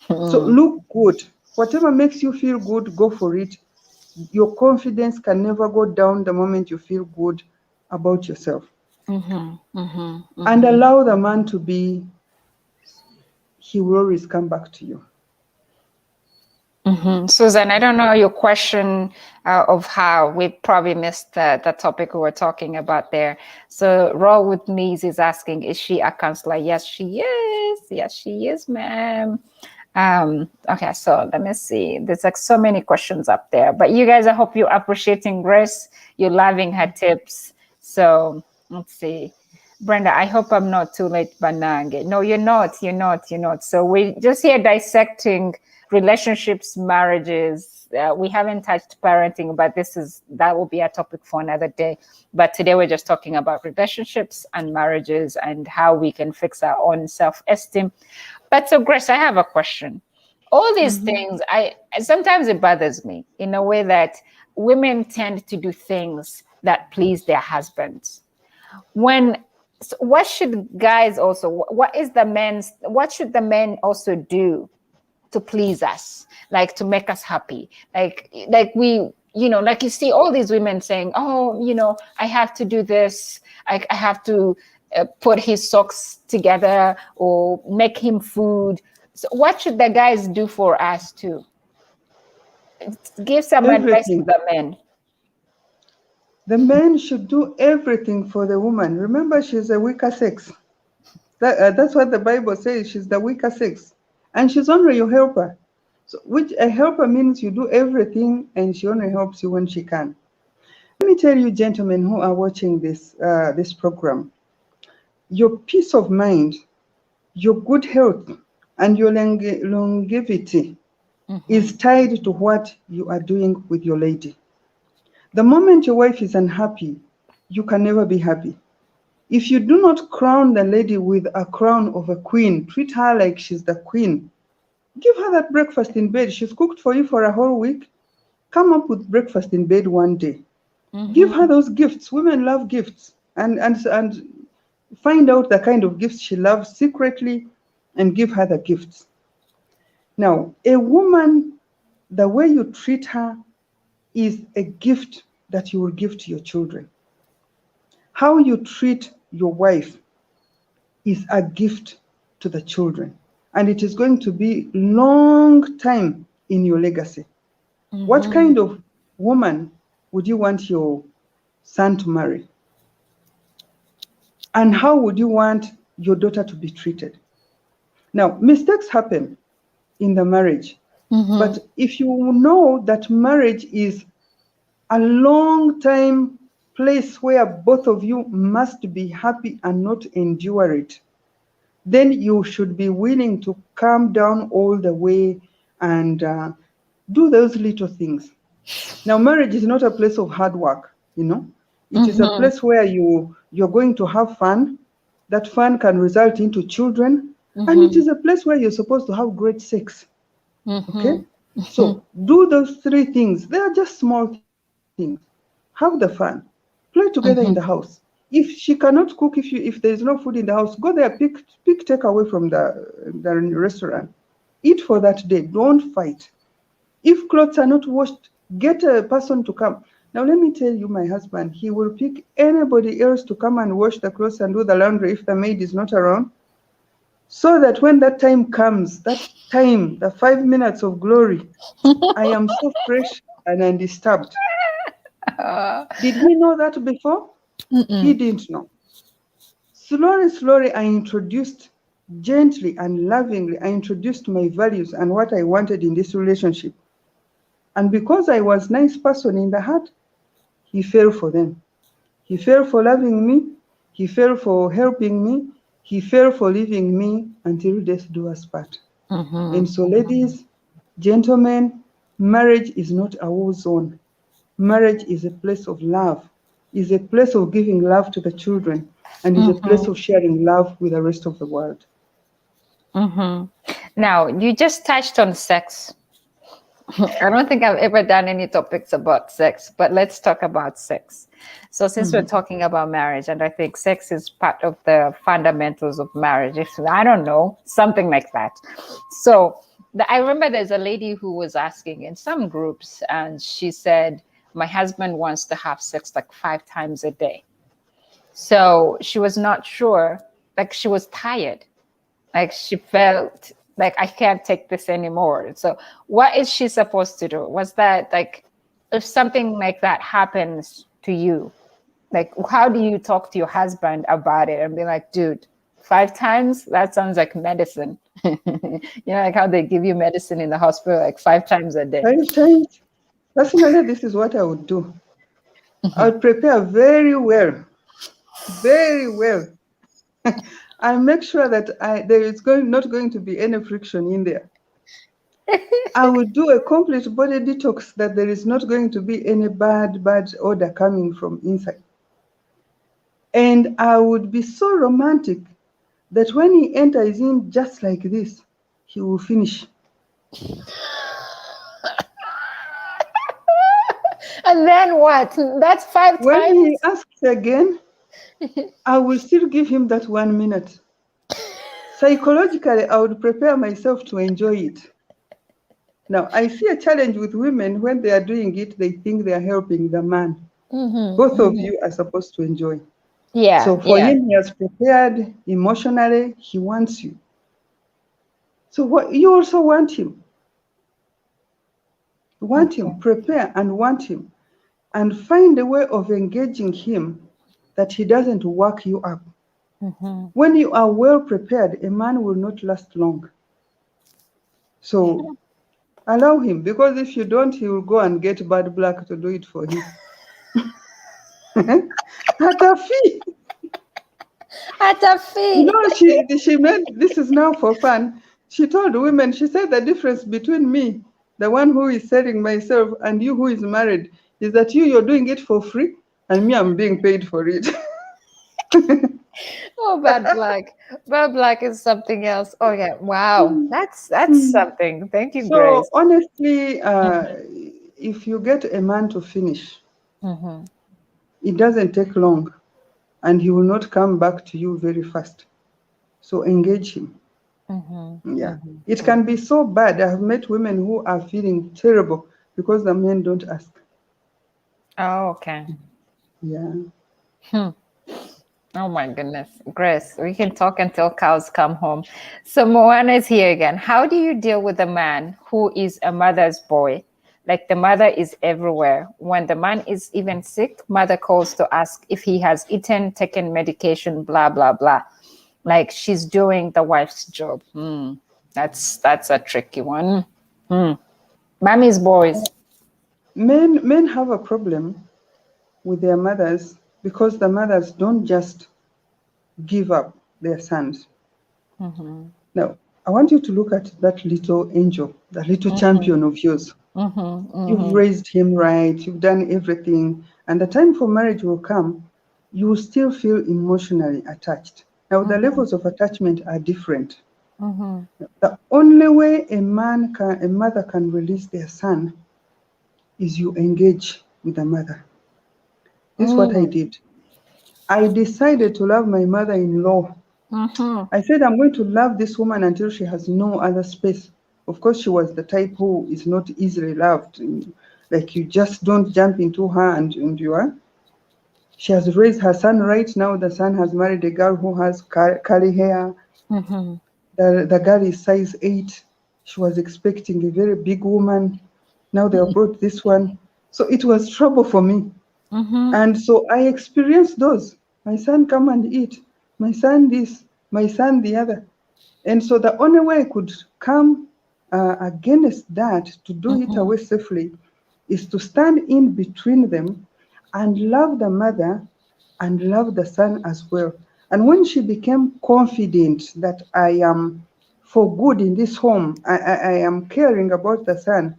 So look good. Whatever makes you feel good, go for it. Your confidence can never go down the moment you feel good about yourself. And allow the man to be, he will always come back to you. Susan, I don't know your question of how we probably missed the topic we were talking about there. So Roll with Me is asking, is she a counselor? Yes, she is. Yes, she is, ma'am. Okay, so let me see. There's like so many questions up there, but you guys, I hope you're appreciating Grace. You're loving her tips. So let's see. Brenda, I hope I'm not too late, Banange. No, you're not. So we're just here dissecting relationships, marriages. We haven't touched parenting, but that will be a topic for another day. But today we're just talking about relationships and marriages and how we can fix our own self-esteem. But so Grace, I have a question. All these things, sometimes it bothers me in a way that women tend to do things that please their husbands. What should guys also, what should the men also do to please us, like to make us happy? Like we, like you see all these women saying, oh, I have to do this. I have to put his socks together or make him food. So what should the guys do for us too? Give some advice to the men. The man should do everything for the woman. Remember, she's a weaker sex. That's what the Bible says. She's the weaker sex. And she's only your helper. So, which a helper means you do everything and she only helps you when she can. Let me tell you, gentlemen who are watching this program, your peace of mind, your good health, and your longevity is tied to what you are doing with your lady. The moment your wife is unhappy, you can never be happy. If you do not crown the lady with a crown of a queen, treat her like she's the queen. Give her that breakfast in bed. She's cooked for you for a whole week. Come up with breakfast in bed one day. Give her those gifts. Women love gifts. And find out the kind of gifts she loves secretly and give her the gifts. Now, a woman, the way you treat her is a gift that you will give to your children. How you treat your wife is a gift to the children. And it is going to be long time in your legacy. What kind of woman would you want your son to marry? And how would you want your daughter to be treated? Now, mistakes happen in the marriage. But if you know that marriage is a long time place where both of you must be happy and not endure it, then you should be willing to calm down all the way and do those little things. Now, marriage is not a place of hard work, It is a place where you're going to have fun. That fun can result into children. And it is a place where you're supposed to have great sex. Okay? So do those three things. They are just small things. Have the fun. Play together in the house. If she cannot cook, if there is no food in the house, go there, pick takeaway from the restaurant. Eat for that day. Don't fight. If clothes are not washed, get a person to come. Now, let me tell you, my husband, he will pick anybody else to come and wash the clothes and do the laundry if the maid is not around. So that when that time comes, the 5 minutes of glory, I am so fresh and undisturbed. Did he know that before? He didn't know. Slowly, I introduced gently and lovingly, I introduced my values and what I wanted in this relationship. And because I was a nice person in the heart, he fell for them. He fell for loving me. He fell for helping me. He fell for leaving me until death do us part. And so, ladies, gentlemen, marriage is not a war zone. Marriage is a place of love, is a place of giving love to the children, and is a place of sharing love with the rest of the world. Now, you just touched on sex. I don't think I've ever done any topics about sex, but let's talk about sex. So, since we're talking about marriage, and I think sex is part of the fundamentals of marriage, if I don't know, something like that. So, I remember there's a lady who was asking in some groups, and she said, my husband wants to have sex like 5 times a day. So, she was not sure, like, she was tired. Like she felt like I can't take this anymore. So what is she supposed to do? Was that like, if something like that happens to you, like how do you talk to your husband about it and be like, dude, 5 times? That sounds like medicine. Like how they give you medicine in the hospital like 5 times a day. 5 times? Personally, this is what I would do. I would prepare very well, very well. I make sure that there is not going to be any friction in there. I will do a complete body detox, that there is not going to be any bad odor coming from inside. And I would be so romantic that when he enters in just like this, he will finish. And then what? That's 5 times. When he asks again, I will still give him that 1 minute. Psychologically, I would prepare myself to enjoy it. Now, I see a challenge with women. When they are doing it, they think they are helping the man. Both of you are supposed to enjoy. Yeah. So for him, he has prepared emotionally. He wants you. So what you also want him. Want him, prepare and want him. And find a way of engaging him that he doesn't work you up. When you are well prepared, a man will not last long. So allow him, because if you don't, he will go and get bad black to do it for him. At a fee. At a fee. You know, she made, this is now for fun. She told women, she said the difference between me, the one who is selling myself, and you who is married, is that you're doing it for free, and me, I'm being paid for it. Oh, bad black. Bad black is something else. Oh yeah. Wow. That's something. Thank you, Grace. So honestly, if you get a man to finish, it doesn't take long, and he will not come back to you very fast. So engage him. Yeah, it can be so bad. I have met women who are feeling terrible because the men don't ask. Oh, okay. Yeah. Oh my goodness, Grace, we can talk until cows come home. So Moana is here again. How do you deal with a man who is a mother's boy? Like the mother is everywhere. When the man is even sick, mother calls to ask if he has eaten, taken medication, blah, blah, blah. Like she's doing the wife's job. That's a tricky one. Mommy's boys. Men have a problem with their mothers because the mothers don't just give up their sons. Now, I want you to look at that little angel, the little champion of yours. You've raised him right, you've done everything, and the time for marriage will come, you will still feel emotionally attached. Now, the levels of attachment are different. The only way a mother can release their son is you engage with the mother. This is what I did. I decided to love my mother-in-law. I said, I'm going to love this woman until she has no other space. Of course, she was the type who is not easily loved. Like you just don't jump into her and you are. She has raised her son right now. The son has married a girl who has curly hair. The girl is size 8. She was expecting a very big woman. Now they have brought this one. So it was trouble for me. And so I experienced those. My son come and eat. My son this. My son the other. And so the only way I could come against that, to do it away safely, is to stand in between them and love the mother and love the son as well. And when she became confident that I am for good in this home, I am caring about the son,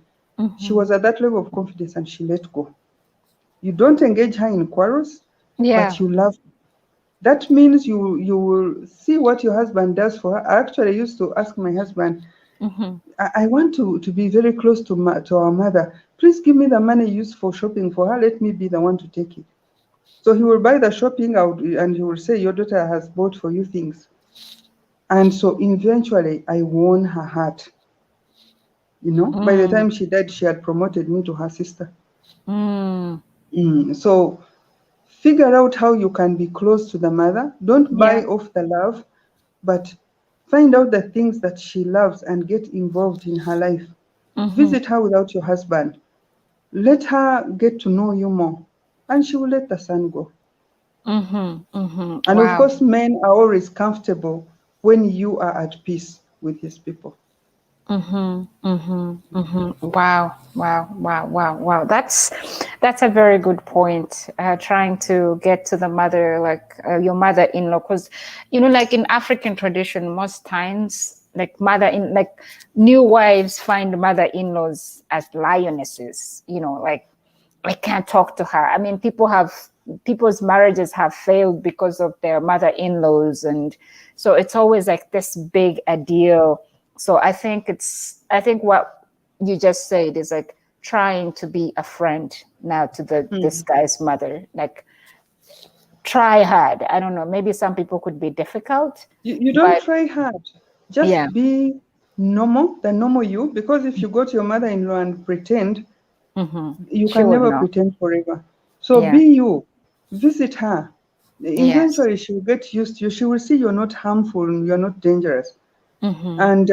she was at that level of confidence and she let go. You don't engage her in quarrels, Yeah. but you love. That means you will see what your husband does for her. I actually used to ask my husband, I want to be very close to our mother. Please give me the money used for shopping for her. Let me be the one to take it. So he will buy the shopping out and he will say, your daughter has bought for you things. And so eventually I won her heart. You know, by the Mm. time she died, she had promoted me to her sister. Mm. So figure out how you can be close to the mother. Don't buy Yeah. off the love, but find out the things that she loves and get involved in her life. Visit her without your husband. Let her get to know you more, and she will let the son go. And of Wow. course, men are always comfortable when you are at peace with his people. Wow, wow, wow, wow, wow. That's a very good point. Trying to get to the mother, like your mother-in-law, because like in African tradition, most times, like like new wives find mother-in-laws as lionesses. Like I can't talk to her. I mean, people's marriages have failed because of their mother-in-laws, and so it's always like this big a deal. So I think what you just said is like trying to be a friend now to this Mm. guy's mother. Like try hard. I don't know. Maybe some people could be difficult, You don't but try hard. yeah, Just be normal, the normal you, because if you go to your mother-in-law and pretend, you she can would never know. pretend forever. So Yeah. be you. Visit her. Yes. Eventually, she will get used to you. She will see you're not harmful and you're not dangerous. And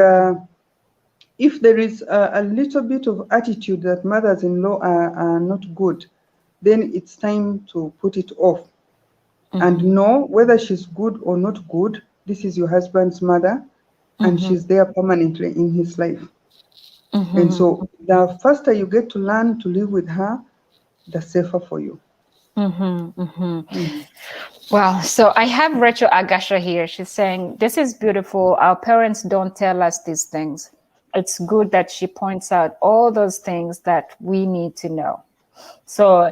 if there is a little bit of attitude that mothers-in-law are not good, then it's time to put it off and know whether she's good or not good. This is your husband's mother, and she's there permanently in his life. And so the faster you get to learn to live with her, the safer for you. Mhm. Well, so I have Rachel Agasha here. She's saying, this is beautiful. Our parents don't tell us these things. It's good that she points out all those things that we need to know. So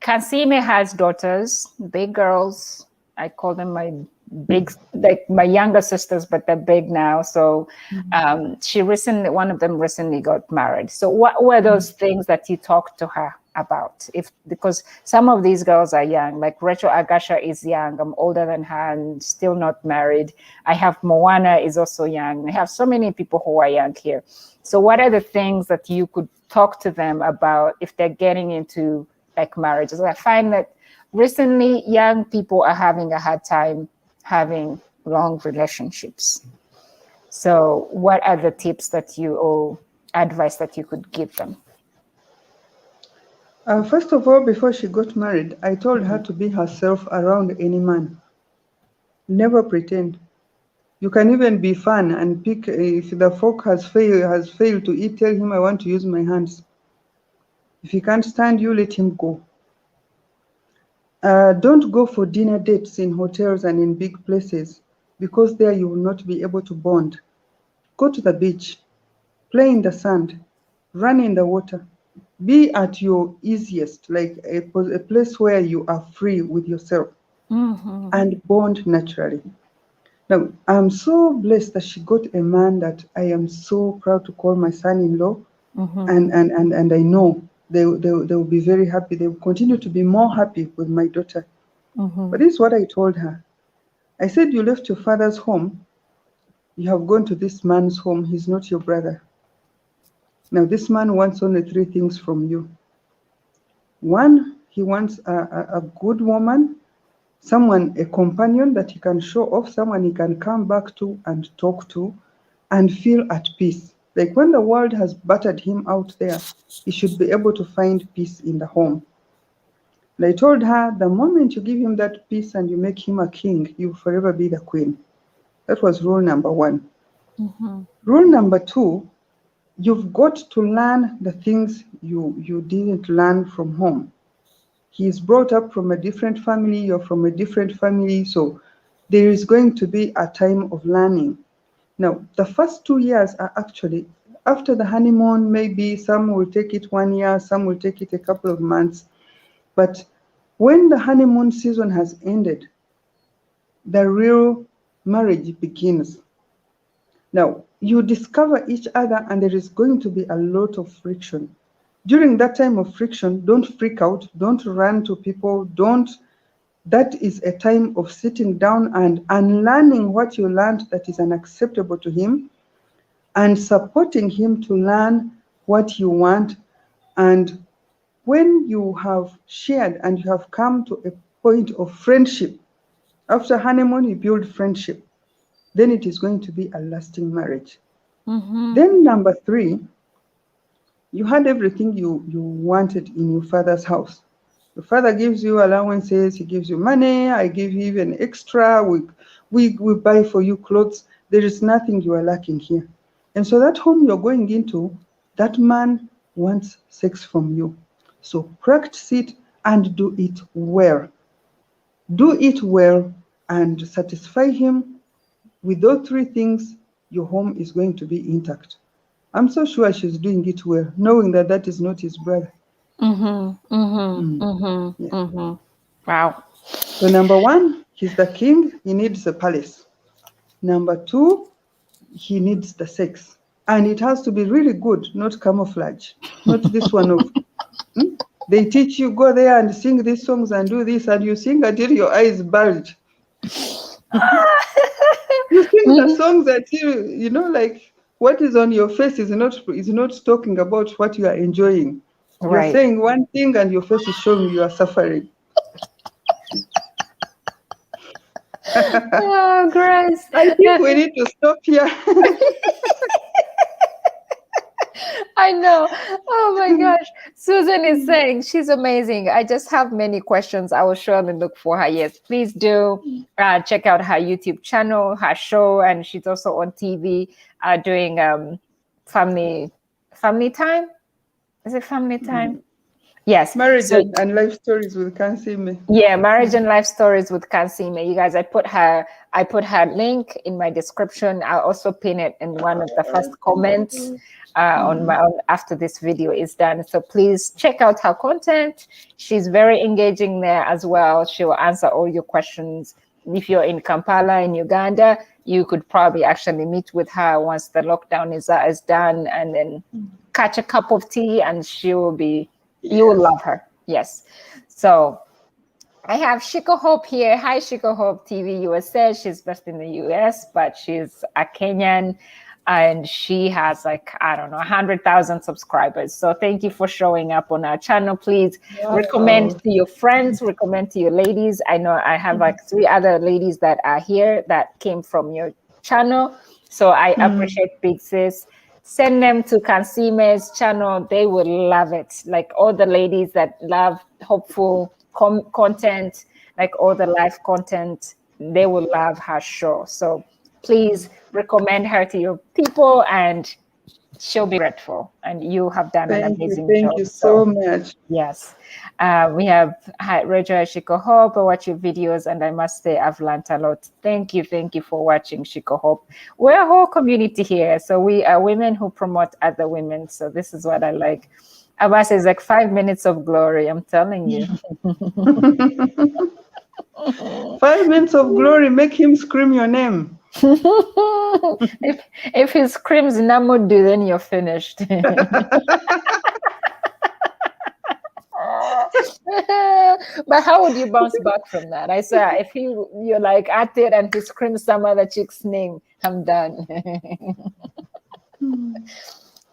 Kansiime has daughters, big girls. I call them my big, like my younger sisters, but they're big now. So one of them recently got married. So what were those things that you talked to her about? Because some of these girls are young, like Rachel Agasha is young. I'm older than her and still not married. I have Moana is also young. I have so many people who are young here. So what are the things that you could talk to them about if they're getting into like marriages? I find that recently young people are having a hard time having long relationships. So what are the tips that you or advice that you could give them? First of all, before she got married, I told her to be herself around any man. Never pretend. You can even be fun and pick if the fork has failed to eat, tell him I want to use my hands. If he can't stand you, let him go. Don't go for dinner dates in hotels and in big places because there you will not be able to bond. Go to the beach, play in the sand, run in the water. Be at your easiest, like a place where you are free with yourself and bond naturally. Now, I'm so blessed that she got a man that I am so proud to call my son-in-law, and I know they will be very happy. They will continue to be more happy with my daughter. But this is what I told her. I said, you left your father's home. You have gone to this man's home. He's not your brother. Now, this man wants only three things from you. One, he wants a good woman, someone, a companion that he can show off, someone he can come back to and talk to and feel at peace. Like when the world has battered him out there, he should be able to find peace in the home. And I told her, the moment you give him that peace and you make him a king, you will forever be the queen. That was rule number one. Rule number two, you've got to learn the things you didn't learn from home. he's brought up from a different family, you're from a different family, so there is going to be a time of learning. Now, the first 2 years are actually after the honeymoon. Maybe some will take it 1 year, some will take it a couple of months. But when the honeymoon season has ended, the real marriage begins. Now, you discover each other and there is going to be a lot of friction. During that time of friction, don't freak out, don't run to people, that is a time of sitting down and unlearning what you learned that is unacceptable to him, and supporting him to learn what you want. And when you have shared and you have come to a point of friendship, after honeymoon, you build friendship, then it is going to be a lasting marriage. Then number 3, you had everything you wanted in your father's house. Your father gives you allowances, he gives you money, I give you even extra, we buy for you clothes. There is nothing you are lacking here. And so that home you're going into, that man wants sex from you. So practice it and do it well. Do it well and satisfy him. With those 3 things, your home is going to be intact. I'm so sure she's doing it well, knowing that that is not his brother. Wow. So number 1, he's the king, he needs a palace. Number 2, he needs the sex. And it has to be really good, not camouflage. Not this one of, they teach you, go there and sing these songs and do this, and you sing until your eyes bulge. You sing the songs until, like what is on your face is not talking about what you are enjoying. You're Right. saying one thing and your face is showing you are suffering. Oh, Grace. I think we need to stop here. I know. Oh my gosh. Susan is saying she's amazing. I just have many questions. I will surely look for her. Yes, please do check out her YouTube channel, her show, and she's also on TV doing family time. Is it family time? Yes. Marriage and life stories with Kansiime. Yeah, marriage and life stories with Kansiime. You guys, I put her link in my description. I'll also pin it in one of the first comments on after this video is done. So please check out her content. She's very engaging there as well. She will answer all your questions. If you're in Kampala in Uganda, you could probably actually meet with her once the lockdown is done, and then catch a cup of tea, and she will be. You will love her. Yes. So I have Shiko Hope here. Hi, Shiko Hope TV USA. She's based in the US, but she's a Kenyan, and she has 100,000 subscribers. So thank you for showing up on our channel. Please recommend to your friends, recommend to your ladies. I know I have 3 other ladies that are here that came from your channel. So I appreciate Big Sis. Send them to Kansiime's channel. They will love it. Like all the ladies that love hopeful content, like all the life content, they will love her show. So please recommend her to your people and she'll be grateful. And you have done an amazing job. Thank you so much. Yes. We have Roger Shiko Hope. I watch your videos and I must say I've learned a lot. Thank you for watching, Shiko Hope. We're a whole community here. So we are women who promote other women. So this is what I like. Abbas is like 5 minutes of glory, I'm telling you. 5 minutes of glory, make him scream your name. if he screams Namudu, then you're finished. But how would you bounce back from that? I say if you're like at it and he screams some other chick's name, I'm done.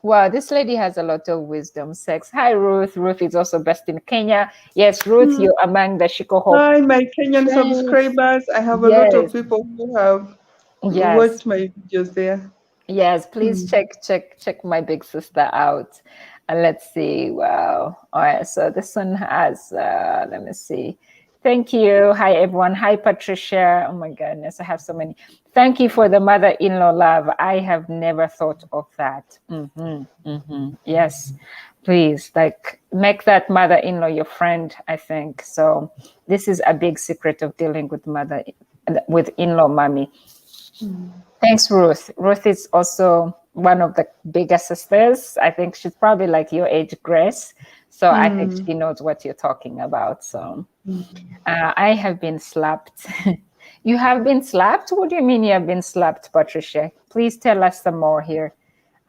Wow, this lady has a lot of wisdom. Sex. Hi, Ruth. Ruth is also based in Kenya. Yes, Ruth, you're among the Shiko Hope. Hi, my Kenyan subscribers. I have a lot of people who have watched my videos there. Yes, please check my big sister out. And let's see. Wow. All right. So this one has, let me see. Thank you. Hi, everyone. Hi, Patricia. Oh, my goodness. I have so many. Thank you for the mother-in-law love. I have never thought of that. Yes. Please, like, make that mother-in-law your friend, I think. So this is a big secret of dealing with in-law mommy. Thanks, Ruth. Ruth is also one of the biggest sisters. I think she's probably like your age, Grace. So I think she knows what you're talking about. So I have been slapped. You have been slapped? What do you mean you have been slapped, Patricia? Please tell us some more here.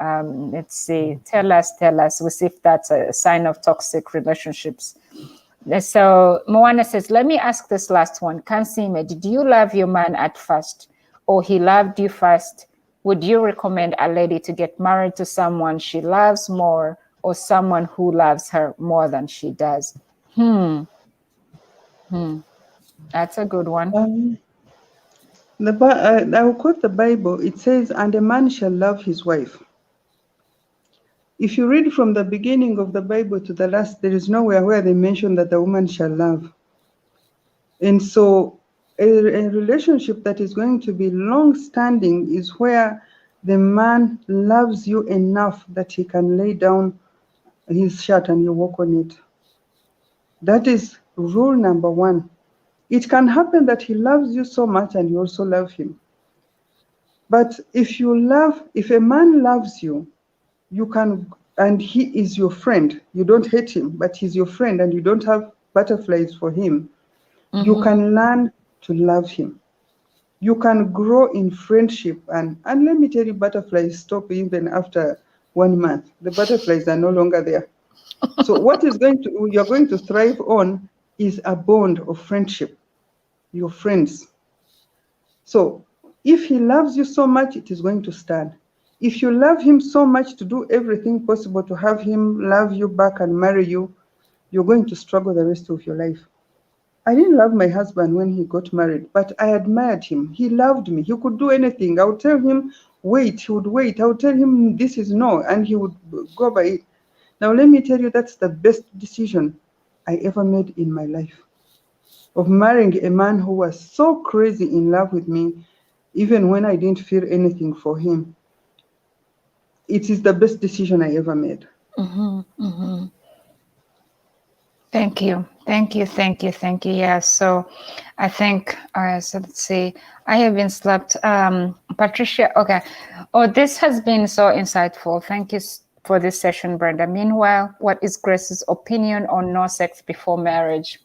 Let's see. Tell us. We'll see if that's a sign of toxic relationships. So Moana says, let me ask this last one. Kansiime, did you love your man at first, or he loved you first? Would you recommend a lady to get married to someone she loves more, or someone who loves her more than she does? That's a good one. I will quote the Bible. It says, and a man shall love his wife. If you read from the beginning of the Bible to the last, there is nowhere where they mention that the woman shall love. And so a relationship that is going to be long-standing is where the man loves you enough that he can lay down his shirt and you walk on it. That is rule number one. It can happen that he loves you so much and you also love him. But if a man loves you, you can, and he is your friend, you don't hate him, but he's your friend and you don't have butterflies for him, you can learn to love him. You can grow in friendship. And let me tell you, butterflies stop even after 1 month. The butterflies are no longer there. So what you're going to thrive on is a bond of friendship, your friends. So if he loves you so much, it is going to stand. If you love him so much to do everything possible to have him love you back and marry you, you're going to struggle the rest of your life. I didn't love my husband when he got married, but I admired him. He loved me. He could do anything. I would tell him, wait, he would wait. I would tell him, this is no, and he would go by it. Now, let me tell you, that's the best decision I ever made in my life, of marrying a man who was so crazy in love with me, even when I didn't feel anything for him. It is the best decision I ever made. Thank you. Yeah, so I think, so let's see. I have been slapped. Patricia, okay. Oh, this has been so insightful. Thank you for this session, Brenda. Meanwhile, what is Grace's opinion on no sex before marriage?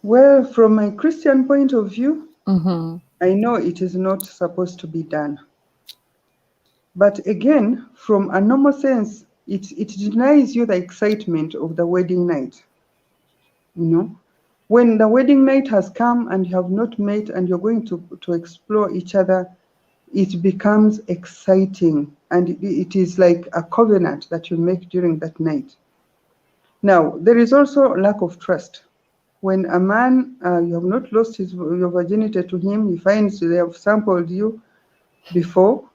Well, from my Christian point of view, I know it is not supposed to be done. But again, from a normal sense, it denies you the excitement of the wedding night. You know, when the wedding night has come and you have not met and you're going to explore each other, it becomes exciting, and it is like a covenant that you make during that night. Now, there is also lack of trust. When a man, you have not lost your virginity to him, he finds they have sampled you before,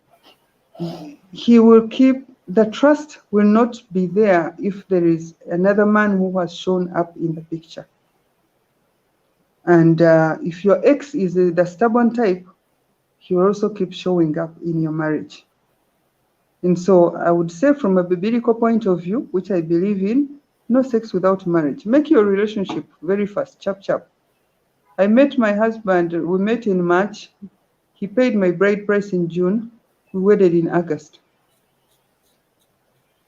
he will keep, the trust will not be there if there is another man who has shown up in the picture. And if your ex is the stubborn type, he will also keep showing up in your marriage. And so I would say, from a biblical point of view, which I believe in, no sex without marriage. Make your relationship very fast, chap. I met my husband, we met in March. He paid my bride price in June. We wedded in August.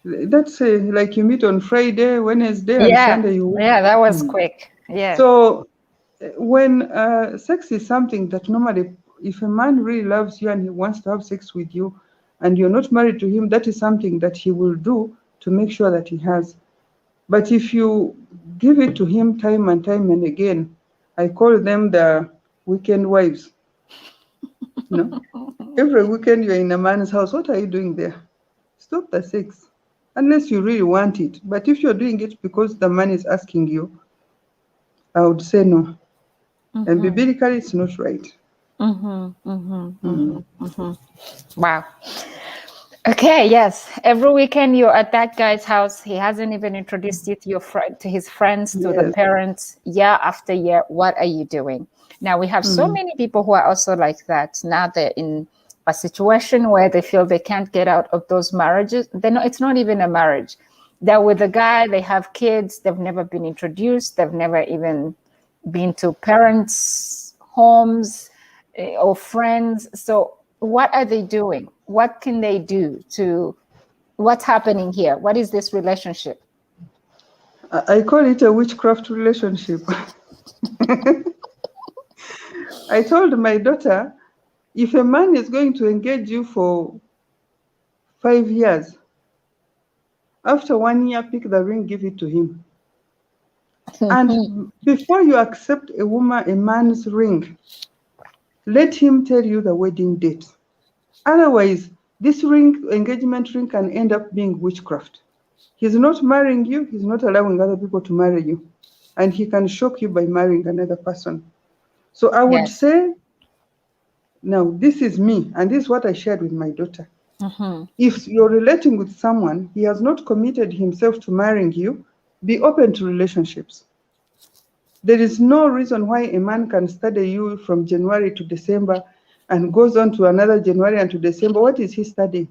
That's like you meet on Friday, Wednesday, and Sunday you. Yeah, that was quick. Yeah. So when sex is something that normally, if a man really loves you and he wants to have sex with you and you're not married to him, that is something that he will do to make sure that he has. But if you give it to him time and time and again, I call them the weekend wives. Every weekend you're in a man's house, what are you doing there? Stop the sex, unless you really want it. But if you're doing it because the man is asking you, I would say no. And biblically, it's not right. Wow. Okay, yes. Every weekend you're at that guy's house. He hasn't even introduced you to to his friends, to the parents. Year after year, what are you doing? Now we have so many people who are also like that. Now they're in a situation where they feel they can't get out of those marriages, then it's not even a marriage. They're with a guy, they have kids, they've never been introduced, they've never even been to parents' homes or friends. So what are they doing? What can they do to, what's happening here? What is this relationship? I call it a witchcraft relationship. I told my daughter, if a man is going to engage you for 5 years, after 1 year, pick the ring, give it to him. And before you accept a man's ring, let him tell you the wedding date. Otherwise, this engagement ring can end up being witchcraft. He's not marrying you, he's not allowing other people to marry you. And he can shock you by marrying another person. So I would say, now this is me, and this is what I shared with my daughter. If you're relating with someone, he has not committed himself to marrying you, be open to relationships. There is no reason why a man can study you from January to December and goes on to another January and to December. What is he studying?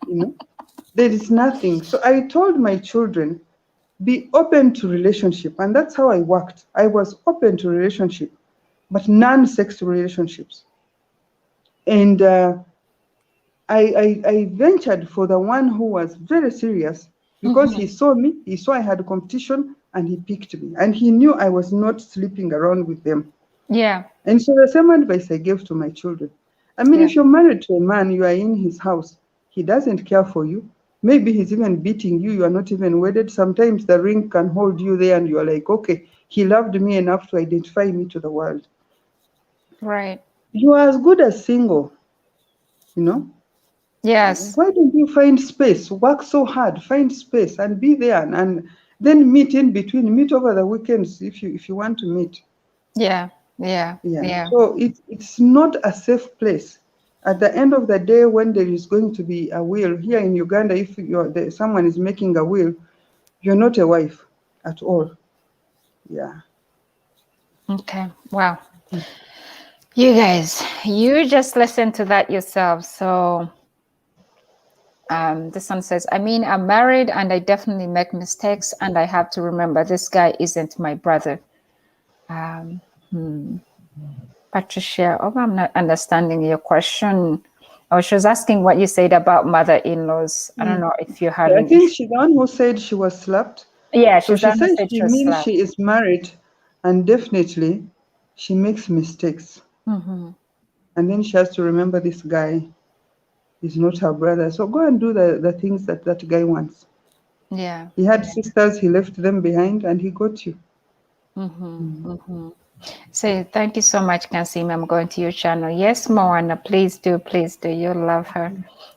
There is nothing. So I told my children, be open to relationship. And that's how I worked. I was open to relationship, but non-sex relationships. And I ventured for the one who was very serious because he saw me, he saw I had a competition, and he picked me. And he knew I was not sleeping around with them. Yeah. And so the same advice I gave to my children. I mean, if you're married to a man, you are in his house, he doesn't care for you. Maybe he's even beating you, you are not even wedded. Sometimes the ring can hold you there and you're like, okay, he loved me enough to identify me to the world. Right. You are as good as single, Yes. Why don't you find space? Work so hard, find space and be there, and then meet in between. Meet over the weekends if you want to meet. Yeah. So it's not a safe place. At the end of the day, when there is going to be a will here in Uganda, if someone is making a will, you're not a wife at all. Yeah. Okay. Wow. You guys, you just listen to that yourself. So this one says, I mean, I'm married and I definitely make mistakes, and I have to remember this guy isn't my brother. Patricia, I'm not understanding your question. Oh, she was asking what you said about mother-in-laws. I don't know if you had. I think she's the one who said she was slapped. Yeah, so she said she means slapped. she is married, and definitely she makes mistakes. And then she has to remember this guy is not her brother. So go and do the things that guy wants. Yeah. He had sisters, he left them behind, and he got you. So thank you so much, Kansiime. I'm going to your channel. Yes, Moana, please do. You'll love her.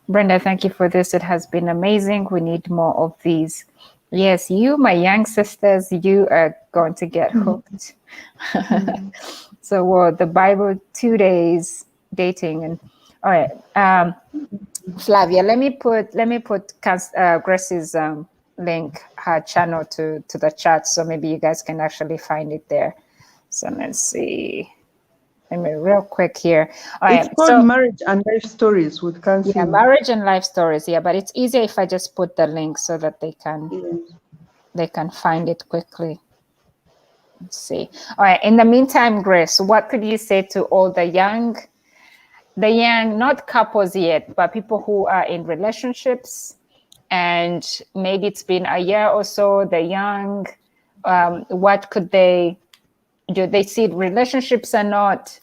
Brenda, thank you for this. It has been amazing. We need more of these. Yes, you, my young sisters, you are going to get hooked. So the Bible 2 days dating, and all right. Flavia, let me put Grace's link, her channel to the chat, so maybe you guys can actually find it there. So let's see. Let me real quick here. All right, it's called Marriage and Life Stories with Kansiime. Yeah, Marriage and Life Stories. Yeah, but it's easier if I just put the link so that they can find it quickly. Let's see. All right. In the meantime, Grace, what could you say to all the young, not couples yet, but people who are in relationships, and maybe it's been a year or so, the young, what could they do? They see relationships are not,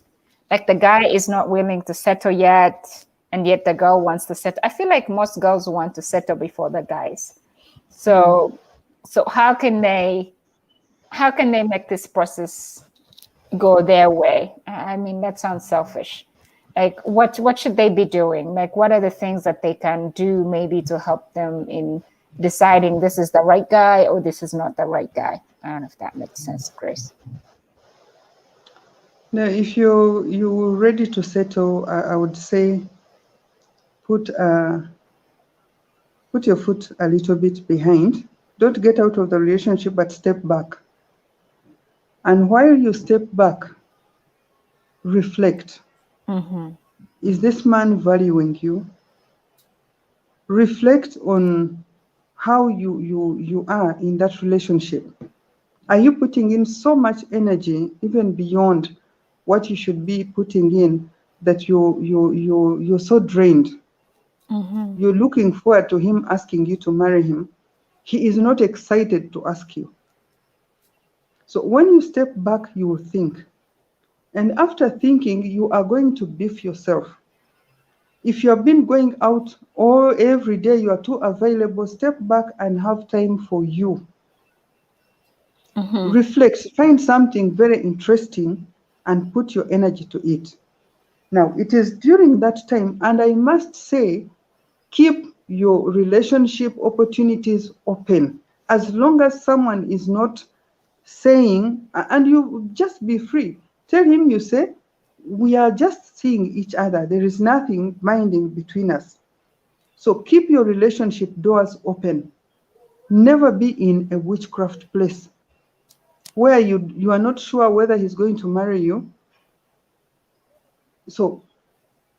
like the guy is not willing to settle yet, and yet the girl wants to settle. I feel like most girls want to settle before the guys. So how can they make this process go their way? I mean, that sounds selfish. Like, what should they be doing? Like, what are the things that they can do maybe to help them in deciding this is the right guy or this is not the right guy? I don't know if that makes sense, Grace. Now, if you're ready to settle, I would say put your foot a little bit behind. Don't get out of the relationship, but step back. And while you step back, reflect. Is this man valuing you? Reflect on how you are in that relationship. Are you putting in so much energy, even beyond what you should be putting in, that you're so drained? You're looking forward to him asking you to marry him. He is not excited to ask you. So when you step back, you will think. And after thinking, you are going to beef yourself. If you have been going out or every day you are too available, step back and have time for you. Reflect, find something very interesting and put your energy to it. Now, it is during that time, and I must say, keep your relationship opportunities open. As long as someone is not saying, and you just be free. Tell him, you say, we are just seeing each other. There is nothing binding between us. So keep your relationship doors open. Never be in a witchcraft place where you are not sure whether he's going to marry you. So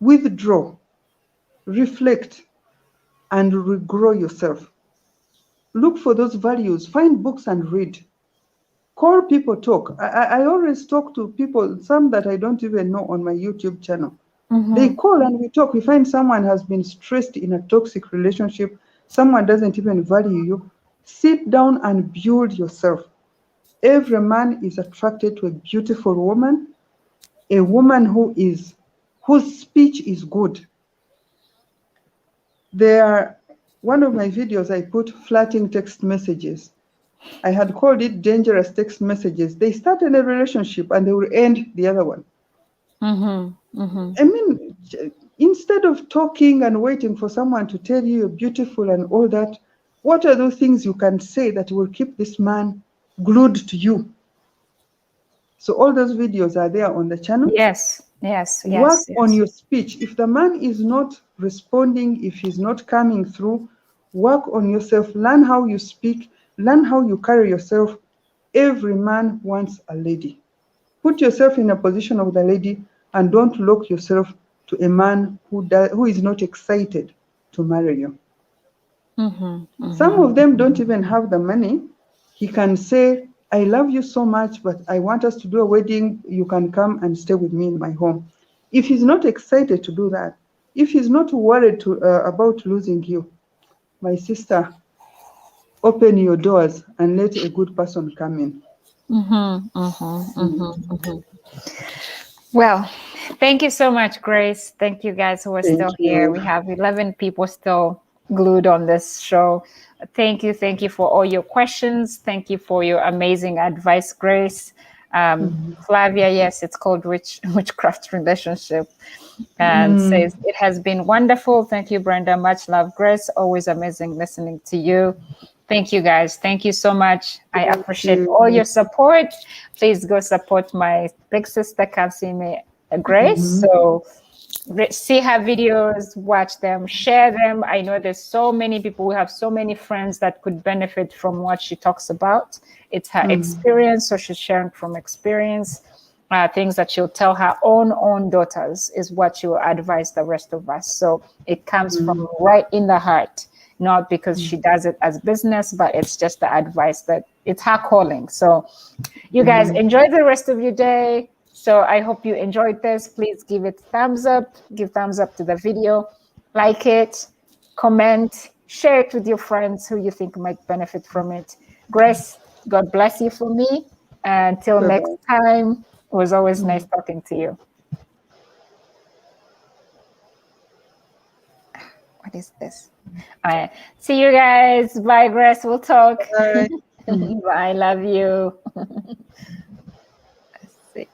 withdraw, reflect, and regrow yourself. Look for those values. Find books and read. Call people, talk. I always talk to people, some that I don't even know on my YouTube channel. They call and we talk. We find someone has been stressed in a toxic relationship. Someone doesn't even value you. Sit down and build yourself. Every man is attracted to a beautiful woman, a woman whose speech is good. One of my videos, I put flirting text messages. I had called it dangerous text messages. They start in a relationship and they will end the other one. I mean, instead of talking and waiting for someone to tell you you're beautiful and all that, what are those things you can say that will keep this man glued to you? So all those videos are there on the channel. Yes. Work on your speech. If the man is not responding, if he's not coming through, work on yourself. Learn how you speak. Learn how you carry yourself. Every man wants a lady. Put yourself in a position of the lady and don't lock yourself to a man who is not excited to marry you. Some of them don't even have the money. He can say, I love you so much, but I want us to do a wedding. You can come and stay with me in my home. If he's not excited to do that, if he's not worried about losing you, my sister, open your doors and let a good person come in. Well, thank you so much, Grace. Thank you guys who are still here. We have 11 people still glued on this show. Thank you for all your questions. Thank you for your amazing advice, Grace. Flavia, yes, it's called Witchcraft Relationship, and says it has been wonderful. Thank you, Brenda. Much love, Grace. Always amazing listening to you. Thank you, guys. Thank you so much. I appreciate all your support. Please go support my big sister, Kansiime Grace. So see her videos, watch them, share them. I know there's so many people, we have so many friends that could benefit from what she talks about. It's her experience, so she's sharing from experience. Things that she'll tell her own daughters is what she will advise the rest of us. So it comes from right in the heart, not because she does it as business, but it's just the advice that it's her calling. So you guys enjoy the rest of your day. So I hope you enjoyed this. Please give it thumbs up, give thumbs up to the video, like it, comment, share it with your friends who you think might benefit from it. Grace, God bless you for me. Until next time, it was always nice talking to you. What is this? All right. See you guys. Bye, Grace. We'll talk. Bye. Bye. Love you. Let's see.